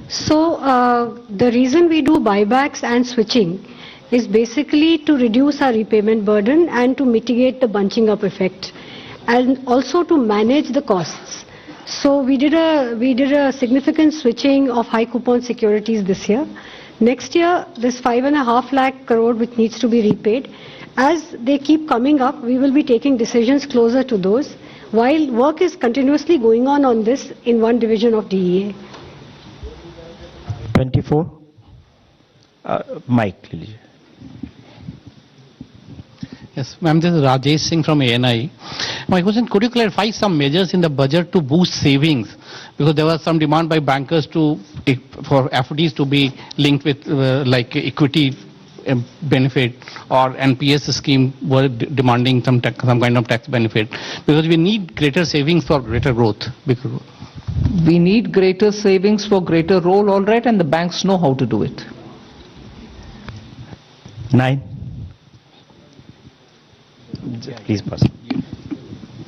So the reason we do buybacks and switching is basically to reduce our repayment burden and to mitigate the bunching up effect, and also to manage the costs. So we did a significant switching of high coupon securities this year. Next year, this 5.5 lakh crore which needs to be repaid, as they keep coming up, we will be taking decisions closer to those, while work is continuously going on this in one division of DEA. 24. Mike, please. Yes, ma'am, this is Rajesh Singh from ANI. My question, could you clarify some measures in the budget to boost savings? Because there was some demand by bankers for FDs to be linked with like equity benefit, or NPS scheme were demanding some kind of tax benefit. Because we need greater savings for greater growth. We need greater savings for greater role, all right, and the banks know how to do it. 9. Please pass.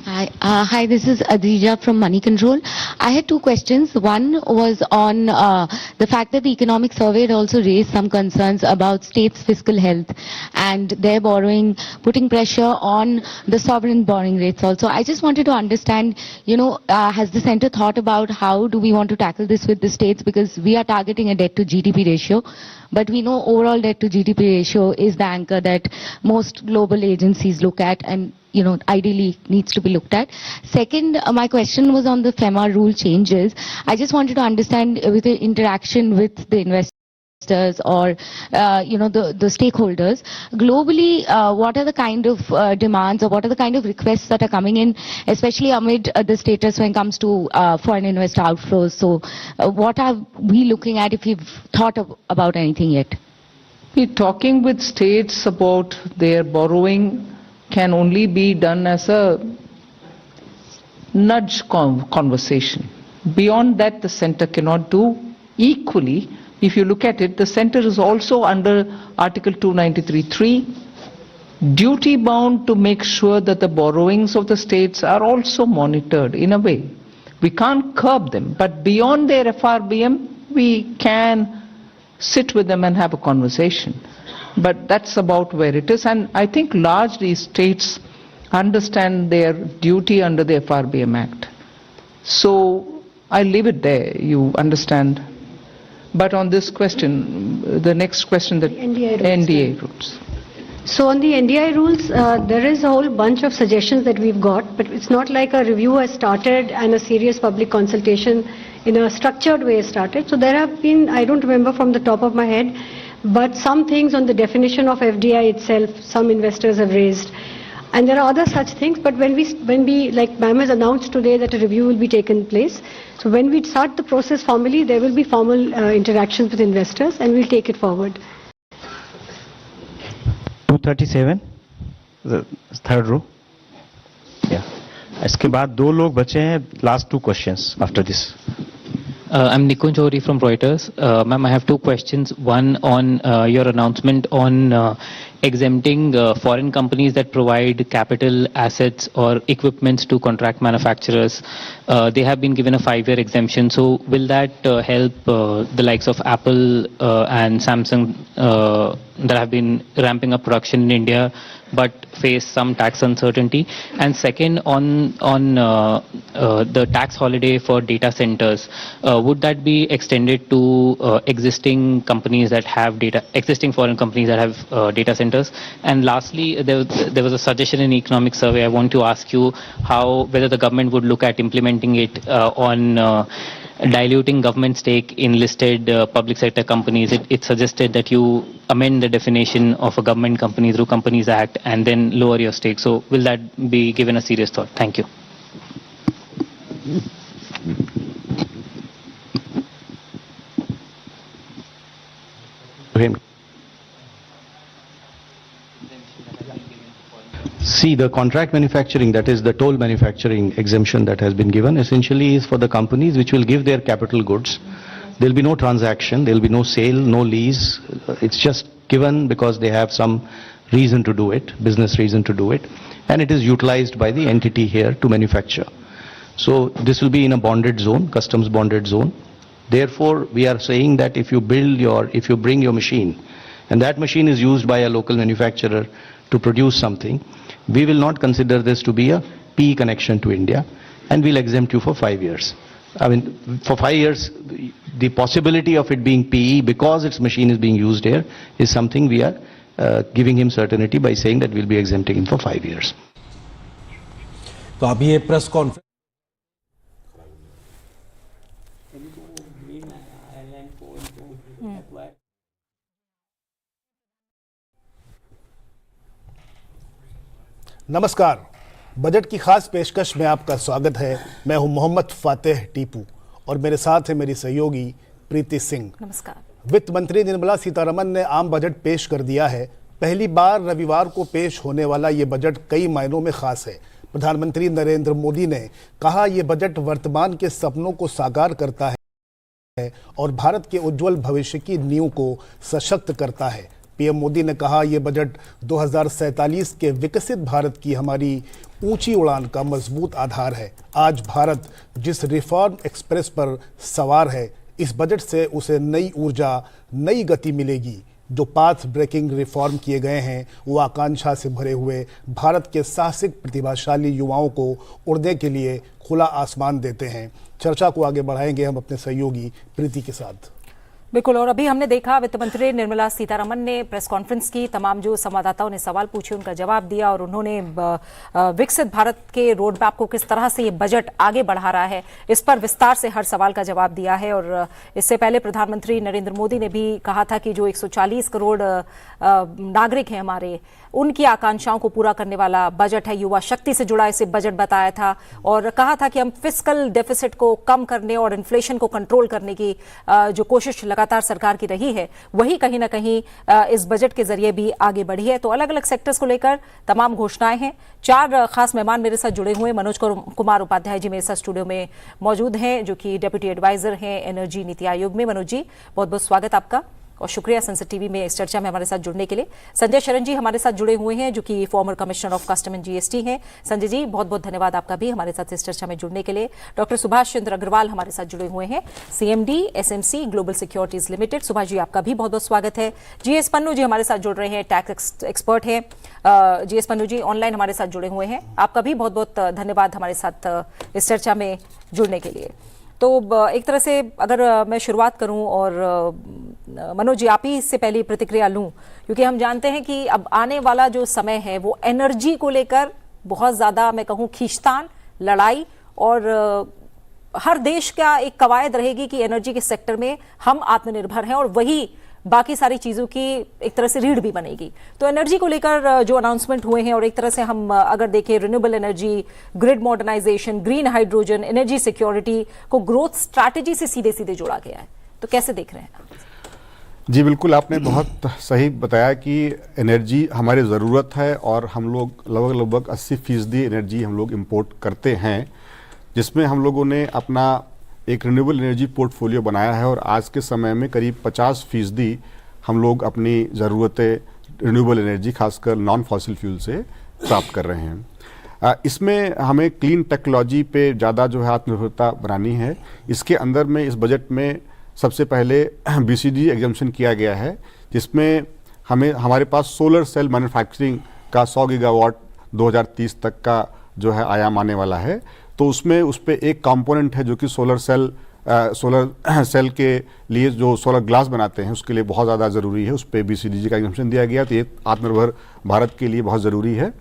Hi, this is Adija from Money Control. I had two questions. One was on the fact that the economic survey had also raised some concerns about states' fiscal health and their borrowing, putting pressure on the sovereign borrowing rates also. I just wanted to understand, has the center thought about how do we want to tackle this with the states, because we are targeting a debt to GDP ratio. But we know overall debt to GDP ratio is the anchor that most global agencies look at and, ideally needs to be looked at. Second, my question was on the FEMA rule changes. I just wanted to understand with the interaction with the investors or, the stakeholders, globally, what are the kind of demands or what are the kind of requests that are coming in, especially amid the status when it comes to foreign investor outflows? So what are we looking at, if you've thought about anything yet? We're talking with states about their borrowing can only be done as a nudge conversation. Beyond that, the center cannot do. Equally, if you look at it, the center is also under Article 293(3), duty bound to make sure that the borrowings of the states are also monitored in a way. We can't curb them, but beyond their FRBM, we can sit with them and have a conversation. But that's about where it is, and I think largely states understand their duty under the FRBM Act. So I leave it there, you understand. But on this question, the next question, that NDA rules. So on the NDI rules, there is a whole bunch of suggestions that we've got, but it's not like a review has started and a serious public consultation in a structured way has started. So there have been, I don't remember from the top of my head, but some things on the definition of FDI itself, some investors have raised. And there are other such things, but when we like ma'am has announced today that a review will be taken place. So when we start the process formally, there will be formal interactions with investors and we'll take it forward. 237, the third row. Yeah. इसके बाद 2 लोग बचे हैं. Last 2 questions after this. I'm Nikunj Ohri from Reuters. Ma'am, I have 2 questions. One on your announcement on exempting foreign companies that provide capital assets or equipments to contract manufacturers. They have been given a 5-year exemption. So will that help the likes of Apple and Samsung that have been ramping up production in India but face some tax uncertainty? And second, on the tax holiday for data centers, would that be extended to existing companies that have existing foreign companies that have data centers? And lastly, there was a suggestion in economic survey. I want to ask you whether the government would look at implementing it on diluting government stake in listed public sector companies. It suggested that you amend the definition of a government company through Companies Act and then lower your stake. So will that be given a serious thought? Thank you. See, the contract manufacturing, that is the toll manufacturing exemption that has been given, essentially is for the companies which will give their capital goods. There will be no transaction, there will be no sale, no lease. It's just given because they have some reason to do it, business reason to do it, and it is utilized by the entity here to manufacture. So this will be in a bonded zone, customs bonded zone. Therefore, we are saying that if you bring your machine, and that machine is used by a local manufacturer to produce something, we will not consider this to be a PE connection to India, and we'll exempt you for 5 years. I mean, for 5 years, the possibility of it being PE because its machine is being used here is something we are giving him certainty by saying that we'll be exempting him for 5 years. तो अभी ये press conference नमस्कार, budget की खास पेशकश में आपका स्वागत है। मैं हूं मोहम्मद फातेह टीपू और मेरे साथ है मेरी सहयोगी प्रीति सिंह। नमस्कार। वित्त मंत्री निर्मला सीतारमण ने आम बजट पेश कर दिया है। पहली बार रविवार को पेश होने वाला ये बजट कई मायनों में खास है। प्रधानमंत्री नरेंद्र मोदी ने कहा ये बजट वर्तमान के सपनों को साकार करता है और भारत के उज्जवल भविष्य की नींव को सशक्त करता है। पीएम मोदी ने कहा यह बजट 2047 के विकसित भारत की हमारी ऊंची उड़ान का मजबूत आधार है। आज भारत जिस रिफॉर्म एक्सप्रेस पर सवार है, इस बजट से उसे नई ऊर्जा, नई गति मिलेगी। जो पाथ ब्रेकिंग रिफॉर्म किए गए हैं वो आकांक्षा से भरे हुए भारत के साहसिक प्रतिभाशाली युवाओं को उड़ने के लिए खुला आसमान देते हैं। चर्चा को आगे बढ़ाएंगे हम अपने सहयोगी प्रीति के साथ। बिल्कुल, और अभी हमने देखा वित्त मंत्री निर्मला सीतारमण ने प्रेस कॉन्फ्रेंस की, तमाम जो संवाददाताओं ने सवाल पूछे उनका जवाब दिया और उन्होंने विकसित भारत के रोड मैप को किस तरह से ये बजट आगे बढ़ा रहा है इस पर विस्तार से हर सवाल का जवाब दिया है। और इससे पहले प्रधानमंत्री नरेंद्र मोदी ने भी कहा था कि जो 140 करोड़ नागरिक हैं हमारे, उनकी आकांक्षाओं को पूरा करने वाला बजट है। युवा शक्ति से जुड़ा इसे बजट बताया था और कहा था कि हम फिस्कल डेफिसिट को कम करने और इन्फ्लेशन को कंट्रोल करने की जो कोशिश लगातार सरकार की रही है, वही कहीं ना कहीं इस बजट के जरिए भी आगे बढ़ी है। तो अलग अलग सेक्टर्स को लेकर तमाम घोषणाएं हैं। 4 खास मेहमान मेरे साथ जुड़े हुए। मनोज कुमार उपाध्याय जी मेरे साथ स्टूडियो में मौजूद हैं, जो कि डेप्यूटी एडवाइजर हैं एनर्जी नीति आयोग में। मनोज जी, बहुत बहुत स्वागत आपका और शुक्रिया संसद टीवी में इस चर्चा में हमारे साथ जुड़ने के लिए। संजय शरण जी हमारे साथ जुड़े हुए हैं, जो कि farmer commissioner of custom and GST हैं। संजय जी, बहुत बहुत धन्यवाद आपका भी हमारे साथ इस चर्चा में जुड़ने के लिए। डॉक्टर सुभाष चंद्र अग्रवाल हमारे साथ जुड़े हुए हैं, CMD SMC global securities limited. Subhash ji, आपका भी बहुत बहुत स्वागत है। जीएस पन्नू जी हमारे साथ जुड़ रहे हैं, टैक्स एक्सपर्ट हैं। जीएस पन्नू जी ऑनलाइन हमारे साथ जुड़े हुए हैं, आपका भी बहुत बहुत धन्यवाद हमारे साथ इस चर्चा में जुड़ने के लिए। तो एक तरह से अगर मैं शुरुआत करूं और मनोज जी आप ही इससे पहले प्रतिक्रिया लूं, क्योंकि हम जानते हैं कि अब आने वाला जो समय है वो एनर्जी को लेकर बहुत ज़्यादा, मैं कहूं, खींचतान, लड़ाई और हर देश का एक कवायद रहेगी कि एनर्जी के सेक्टर में हम आत्मनिर्भर हैं और वही बाकी सारी चीज़ों की एक तरह से रीढ़ भी बनेगी। तो एनर्जी को लेकर जो अनाउंसमेंट हुए हैं और एक तरह से हम अगर देखें renewable energy, grid modernisation, green hydrogen, energy security को ग्रोथ स्ट्रैटेजी से सीधे सीधे जोड़ा गया है, तो कैसे देख रहे हैं? जी बिल्कुल, आपने बहुत सही बताया कि एनर्जी हमारी ज़रूरत है और हम लोग लगभग 80% एनर्जी हम लोग इम्पोर्ट करते हैं, जिसमें हम लोगों ने अपना एक रिन्यूएबल एनर्जी पोर्टफोलियो बनाया है और आज के समय में करीब 50% हम लोग अपनी ज़रूरतें रिन्यूएबल एनर्जी खासकर नॉन फॉसिल फ्यूल से प्राप्त कर रहे हैं। इसमें हमें क्लीन टेक्नोलॉजी पे ज़्यादा जो है आत्मनिर्भरता बनानी है। इसके अंदर में इस बजट में सबसे पहले BCD एग्जम्पशन किया गया है, जिसमें हमारे पास सोलर सेल मैन्युफैक्चरिंग का 100 गीगावाट 2030 तक का जो है आयाम आने वाला है। तो उसमें उस पर एक कंपोनेंट है जो कि सोलर सेल के लिए जो सोलर ग्लास बनाते हैं उसके लिए बहुत ज़्यादा ज़रूरी है। उस पर BCD का एग्जम्पशन दिया गया, तो ये आत्मनिर्भर भारत के लिए बहुत ज़रूरी है।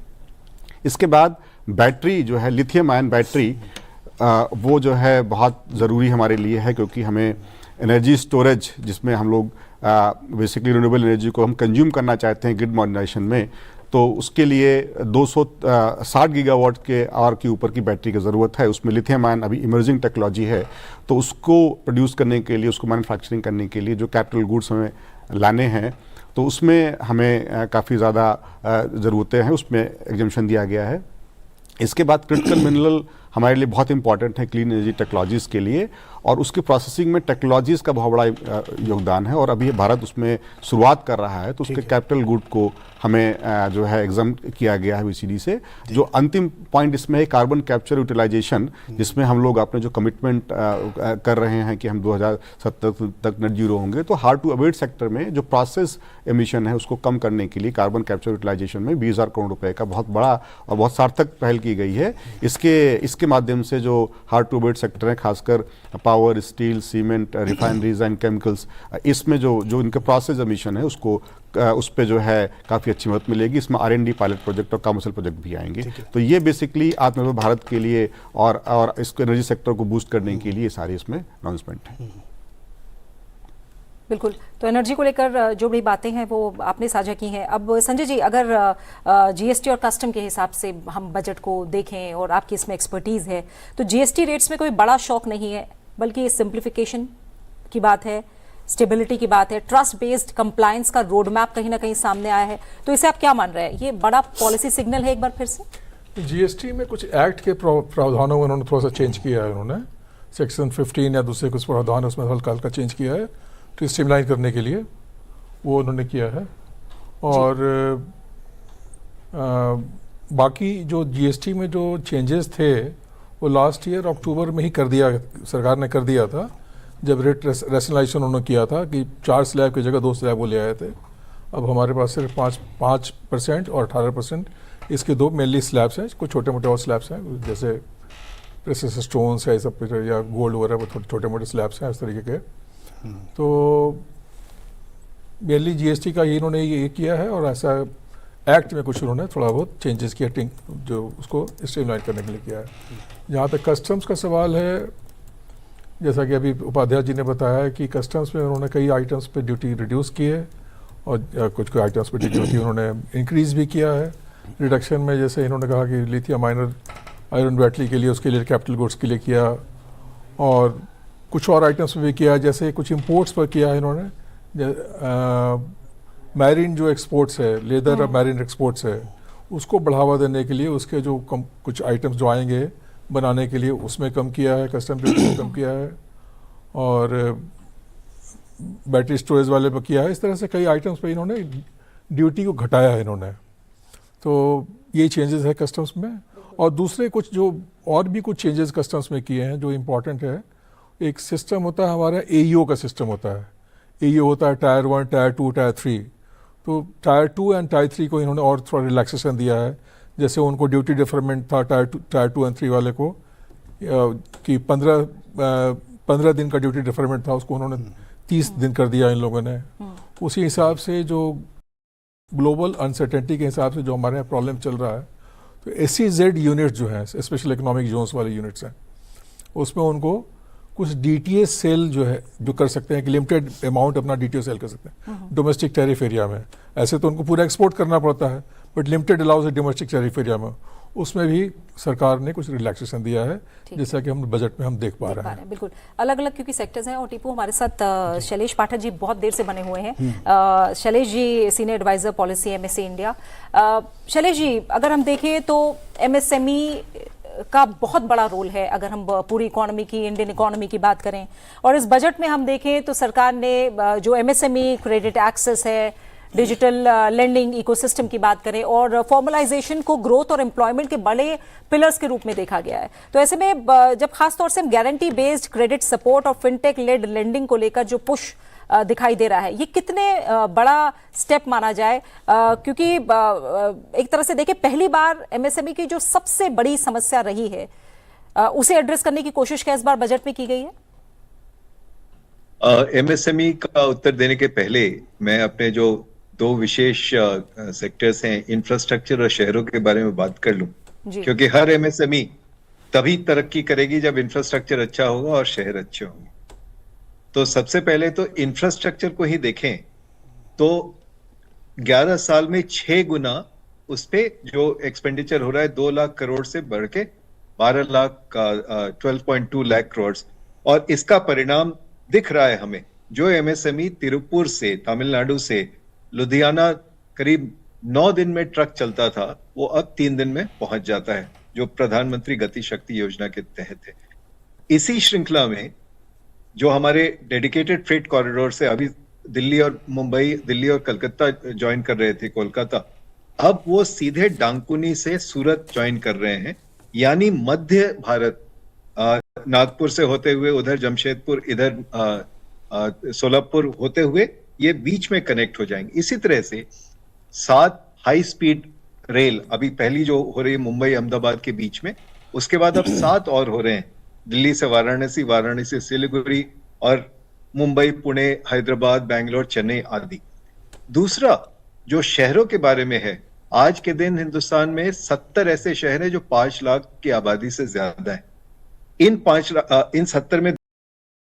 इसके बाद बैटरी जो है, लिथियम आयन बैटरी, वो जो है बहुत ज़रूरी हमारे लिए है, क्योंकि हमें एनर्जी स्टोरेज, जिसमें हम लोग बेसिकली रिन्यूएबल एनर्जी को हम कंज्यूम करना चाहते हैं ग्रिड मॉडर्नाइजेशन में, तो उसके लिए 260 गीगावाट के आवर के ऊपर की बैटरी की ज़रूरत है। उसमें लिथियम आयन अभी इमर्जिंग टेक्नोलॉजी है, तो उसको प्रोड्यूस करने के लिए, उसको मैन्युफैक्चरिंग करने के लिए जो कैपिटल गुड्स हमें लाने हैं, तो उसमें हमें काफ़ी ज़्यादा ज़रूरतें हैं, उसमें एग्जम्पशन दिया गया है। इसके बाद क्रिटिकल मिनरल हमारे लिए बहुत इंपॉर्टेंट है क्लीन एनर्जी टेक्नोलॉजीज़ के लिए, और उसकी प्रोसेसिंग में टेक्नोलॉजीज़ का बहुत बड़ा योगदान है और अभी भारत उसमें शुरुआत कर रहा है। तो उसके कैपिटल गुड को हमें जो है एग्जाम किया गया है BCD से। जो अंतिम पॉइंट इसमें है कार्बन कैप्चर यूटिलाइजेशन, जिसमें हम लोग अपने जो कमिटमेंट कर रहे हैं कि हम 2070 तक नेट जीरो होंगे, तो हार्ड टू अबेट सेक्टर में जो प्रोसेस एमिशन है उसको कम करने के लिए कार्बन कैप्चर यूटिलाइजेशन में 20,000 करोड़ रुपए का बहुत बड़ा और बहुत सार्थक पहल की गई है। इसके माध्यम से जो हार्ड टू अबेट सेक्टर है, खासकर power, steel, cement, refineries and chemicals, इसमें जो इनके प्रोसेस एमिशन है उसको उस पे जो है काफ़ी अच्छी मदद मिलेगी। इसमें R&D पायलट प्रोजेक्ट और कमर्शियल प्रोजेक्ट भी आएंगे। तो ये बेसिकली आत्मनिर्भर भारत के लिए और इसको एनर्जी सेक्टर को बूस्ट करने के लिए सारे इसमें अनाउंसमेंट है। बिल्कुल। तो एनर्जी को लेकर जो भी बातें हैं वो आपने साझा की हैं। अब संजय जी, अगर जीएसटी और कस्टम के हिसाब से हम बजट को देखें और आपकी इसमें एक्सपर्टीज है, तो जीएसटी रेट्स में कोई बड़ा शॉक नहीं है, बल्कि सिंप्लीफिकेशन की बात है, स्टेबिलिटी की बात है, ट्रस्ट बेस्ड कंप्लायंस का रोड मैप कहीं ना कहीं सामने आया है। तो इसे आप क्या मान रहे हैं, ये बड़ा पॉलिसी सिग्नल है एक बार फिर से? जीएसटी में कुछ एक्ट के प्रावधानों में उन्होंने थोड़ा सा चेंज किया है। उन्होंने सेक्शन 15 या दूसरे कुछ प्रावधान उसमें हल्का हल्का चेंज किया है तो स्ट्रीमलाइन करने के लिए वो उन्होंने किया है। और बाकी जो जीएसटी में जो चेंजेस थे वो लास्ट ईयर अक्टूबर में ही कर दिया, सरकार ने कर दिया था, जब रेट रैशनलाइजेशन उन्होंने किया था कि 4 स्लैब की जगह 2 स्लैब वो ले आए थे। अब हमारे पास सिर्फ 5% और 18% इसके 2 मेनली स्लैब्स हैं। कुछ छोटे मोटे और स्लैब्स हैं, जैसे प्रेसियस स्टोन्स है, सब या गोल्ड वगैरह, वो छोटे मोटे स्लैब्स हैं इस तरीके के। तो मेनली जीएसटी का इन्होंने ये किया है, और ऐसा एक्ट में कुछ उन्होंने थोड़ा बहुत चेंजेस किया, जो उसको स्ट्रीमलाइन करने के लिए किया है। जहाँ तक कस्टम्स का सवाल है, जैसा कि अभी उपाध्याय जी ने बताया कि कस्टम्स में उन्होंने कई आइटम्स पे ड्यूटी रिड्यूस की है, और कुछ आइटम्स पे ड्यूटी उन्होंने इंक्रीज भी किया है। रिडक्शन में जैसे इन्होंने कहा कि लिथियम आयरन बैटरी के लिए, उसके लिए कैपिटल गुड्स के लिए किया, और कुछ और आइटम्स में भी किया, जैसे कुछ इंपोर्ट्स पर किया है इन्होंने। मैरीन जो एक्सपोर्ट्स है, लेदर और मैरीन एक्सपोर्ट्स है, उसको बढ़ावा देने के लिए उसके जो कुछ आइटम्स जो आएंगे बनाने के लिए, उसमें कम किया है, कस्टम ड्यूटी में कम किया है, और बैटरी स्टोरेज वाले पर किया है। इस तरह से कई आइटम्स पे इन्होंने ड्यूटी को घटाया है इन्होंने। तो ये चेंजेस है कस्टम्स में। और दूसरे कुछ जो और भी कुछ चेंजेस कस्टम्स में किए हैं जो इम्पोर्टेंट है, एक सिस्टम होता है हमारा, एईओ का सिस्टम होता है। एईओ होता है टायर 1, टायर 2, टायर 3। तो टायर 2 एंड टायर 3 को इन्होंने और थोड़ा रिलैक्सेशन दिया है। जैसे उनको ड्यूटी डिफरमेंट था टायर 2 एंड 3 वाले को, कि 15 दिन का ड्यूटी डिफरमेंट था, उसको उन्होंने 30 दिन कर दिया इन लोगों ने। उसी हिसाब से जो ग्लोबल अनसर्टेनिटी के हिसाब से जो हमारे यहाँ प्रॉब्लम चल रहा है, तो SEZ यूनिट जो है, स्पेशल इकोनॉमिक जोन्स वाले यूनिट्स हैं, उसमें उनको कुछ DTA सेल जो है जो कर सकते हैं कि लिमिटेड अमाउंट अपना DTA सेल कर सकते हैं डोमेस्टिक टैरिफ एरिया में। ऐसे तो उनको पूरा एक्सपोर्ट करना पड़ता है, बट लिमिटेड अलाउज है डोमेस्टिक टैरिफ एरिया में। उसमें भी सरकार ने कुछ रिलैक्सेशन दिया है, जैसा कि हम बजट में हम देख पा रहे हैं। बिल्कुल अलग अलग क्योंकि सेक्टर्स हैं। और टीपू हमारे साथ शैलेश पाठक जी बहुत देर से बने हुए हैं। Shailesh ji senior advisor policy MSCI India. Shailesh ji, अगर हम देखें तो MSME का बहुत बड़ा रोल है अगर हम पूरी इकोनॉमी की, इंडियन इकोनॉमी की बात करें। और इस बजट में हम देखें तो सरकार ने जो MSME क्रेडिट एक्सेस है, डिजिटल लेंडिंग इकोसिस्टम की बात करें, और फॉर्मलाइजेशन को ग्रोथ और एम्प्लॉयमेंट के बड़े पिलर्स के रूप में देखा गया है। तो ऐसे में जब खास तौर से हम गारंटी बेस्ड क्रेडिट सपोर्ट और फिनटेक लेड लेंडिंग को लेकर जो पुश दिखाई दे रहा है, ये कितने बड़ा स्टेप माना जाए? क्योंकि एक तरह से देखें, पहली बार MSME की जो सबसे बड़ी समस्या रही है उसे एड्रेस करने की कोशिश क्या इस बार बजट में की गई है? MSME का उत्तर देने के पहले मैं अपने जो 2 विशेष सेक्टर्स हैं, इंफ्रास्ट्रक्चर और शहरों के बारे में बात कर लूं, क्योंकि हर MSME तभी तरक्की करेगी जब इंफ्रास्ट्रक्चर अच्छा होगा और शहर अच्छे होंगे। तो सबसे पहले तो इंफ्रास्ट्रक्चर को ही देखें तो 11 साल में 6 गुना उस पे जो एक्सपेंडिचर हो रहा है 2 लाख करोड़ से बढ़ के 12.2 लाख करोड़, और इसका परिणाम दिख रहा है हमें। जो MSME तिरुपुर से, तमिलनाडु से लुधियाना करीब 9 दिन में ट्रक चलता था, वो अब 3 दिन में पहुंच जाता है, जो प्रधानमंत्री गति शक्ति योजना के तहत है। इसी श्रृंखला में जो हमारे डेडिकेटेड फ्रेट कॉरिडोर से अभी दिल्ली और मुंबई, दिल्ली और कलकत्ता ज्वाइन कर रहे थे, कोलकाता, अब वो सीधे डांकुनी से सूरत ज्वाइन कर रहे हैं। यानी मध्य भारत, नागपुर से होते हुए उधर जमशेदपुर, इधर सोलापुर होते हुए ये बीच में कनेक्ट हो जाएंगे। इसी तरह से 7 हाई स्पीड रेल अभी पहली जो हो रही है मुंबई अहमदाबाद के बीच में, उसके बाद अब 7 और हो रहे हैं, दिल्ली से वाराणसी, वाराणसी से सिलीगुड़ी, और मुंबई, पुणे, हैदराबाद, बैंगलोर, चेन्नई आदि। दूसरा जो शहरों के बारे में है, आज के दिन हिंदुस्तान में 70 ऐसे शहर हैं जो 5 लाख की आबादी से ज्यादा है। इन 70 में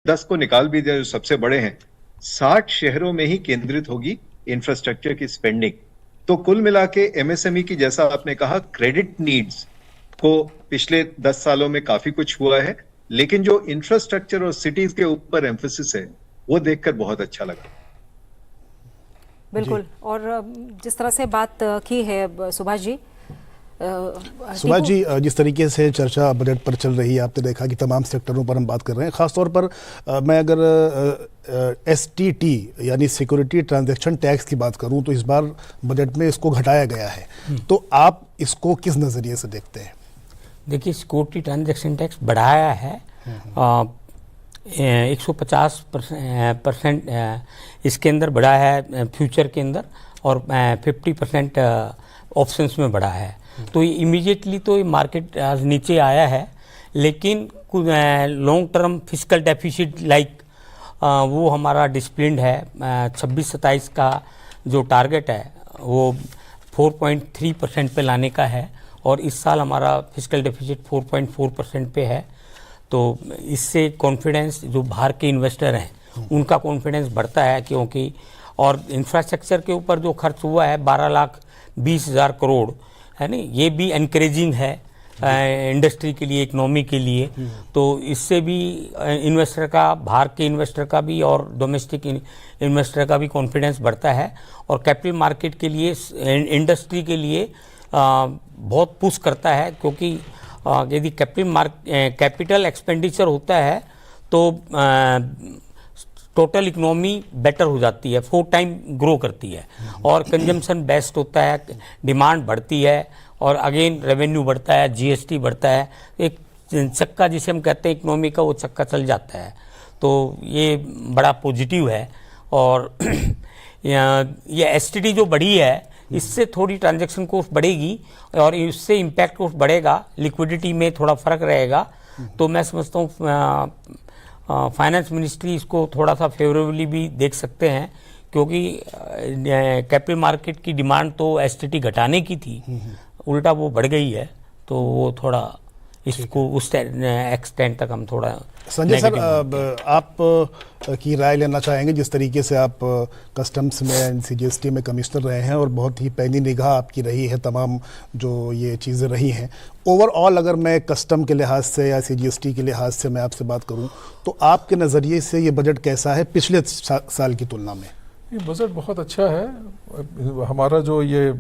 10 को निकाल भी दिया जो सबसे बड़े हैं, 60 शहरों में ही केंद्रित होगी इंफ्रास्ट्रक्चर की स्पेंडिंग। तो कुल मिला के एमएसएमई की, जैसा आपने कहा, क्रेडिट नीड्स को पिछले 10 सालों में काफी कुछ हुआ है, लेकिन जो इंफ्रास्ट्रक्चर और सिटीज के ऊपर एम्फेसिस है वो देखकर बहुत अच्छा लगा। बिल्कुल। और जिस तरह से बात की है सुभाष जी, सुभाष जी, जिस तरीके से चर्चा बजट पर चल रही है, आपने देखा कि तमाम सेक्टरों पर हम बात कर रहे हैं। खासतौर पर मैं अगर एसटीटी यानी सिक्योरिटी ट्रांजैक्शन टैक्स की बात करूं तो इस बार बजट में इसको घटाया गया है, तो आप इसको किस नज़रिए से देखते हैं? देखिए, सिक्योरिटी ट्रांजैक्शन टैक्स बढ़ाया है 150% इसके अंदर बढ़ा है फ्यूचर के अंदर, और 50% ऑप्शंस में बढ़ा है। तो ये इमीडिएटली तो ये मार्केट आज नीचे आया है, लेकिन लॉन्ग टर्म फिस्कल डेफिसिट वो हमारा डिसिप्लिन्ड है। 26-27 का जो टारगेट है वो 4.3% पे लाने का है, और इस साल हमारा फिस्कल डेफिसिट 4.4% पे है। तो इससे कॉन्फिडेंस जो बाहर के इन्वेस्टर हैं उनका कॉन्फिडेंस बढ़ता है, क्योंकि और इंफ्रास्ट्रक्चर के ऊपर जो खर्च हुआ है 12,20,000 करोड़ है ना, ये भी एनकरेजिंग है इंडस्ट्री के लिए, इकोनॉमी के लिए। तो इससे भी इन्वेस्टर का, बाहर के इन्वेस्टर का भी और डोमेस्टिक इन्वेस्टर का भी कॉन्फिडेंस बढ़ता है, और कैपिटल मार्केट के लिए, इंडस्ट्री के लिए बहुत पुश करता है, क्योंकि यदि कैपिटल एक्सपेंडिचर होता है तो टोटल इकोनॉमी बेटर हो जाती है, 4 टाइम ग्रो करती है, और कंजम्पशन बेस्ट होता है, डिमांड बढ़ती है, और अगेन रेवेन्यू बढ़ता है, जीएसटी बढ़ता है। एक चक्का जिसे हम कहते हैं इकोनॉमी का, वो चक्का चल जाता है। तो ये बड़ा पॉजिटिव है। और ये एसटीडी जो बढ़ी है, इससे थोड़ी ट्रांजैक्शन कॉस्ट बढ़ेगी, और इससे इम्पैक्ट कॉस्ट बढ़ेगा, लिक्विडिटी में थोड़ा फर्क रहेगा। तो मैं समझता हूँ फाइनेंस मिनिस्ट्री इसको थोड़ा सा फेवरेबली भी देख सकते हैं, क्योंकि कैपिटल मार्केट की डिमांड तो एसटीटी घटाने की थी, उल्टा वो बढ़ गई है। तो वो थोड़ा इसको उस एक्सटेंट तक हम थोड़ा। संजय सर, आप की राय लेना चाहेंगे, जिस तरीके से आप कस्टम्स में, सीजीएसटी में कमिश्नर रहे हैं और बहुत ही पैनी निगाह आपकी रही है तमाम जो ये चीज़ें रही हैं। ओवरऑल अगर मैं कस्टम के लिहाज से या सीजीएसटी के लिहाज से मैं आपसे बात करूं, तो आपके नज़रिए से ये बजट कैसा है पिछले साल की तुलना में? ये बजट बहुत अच्छा है। हमारा जो ये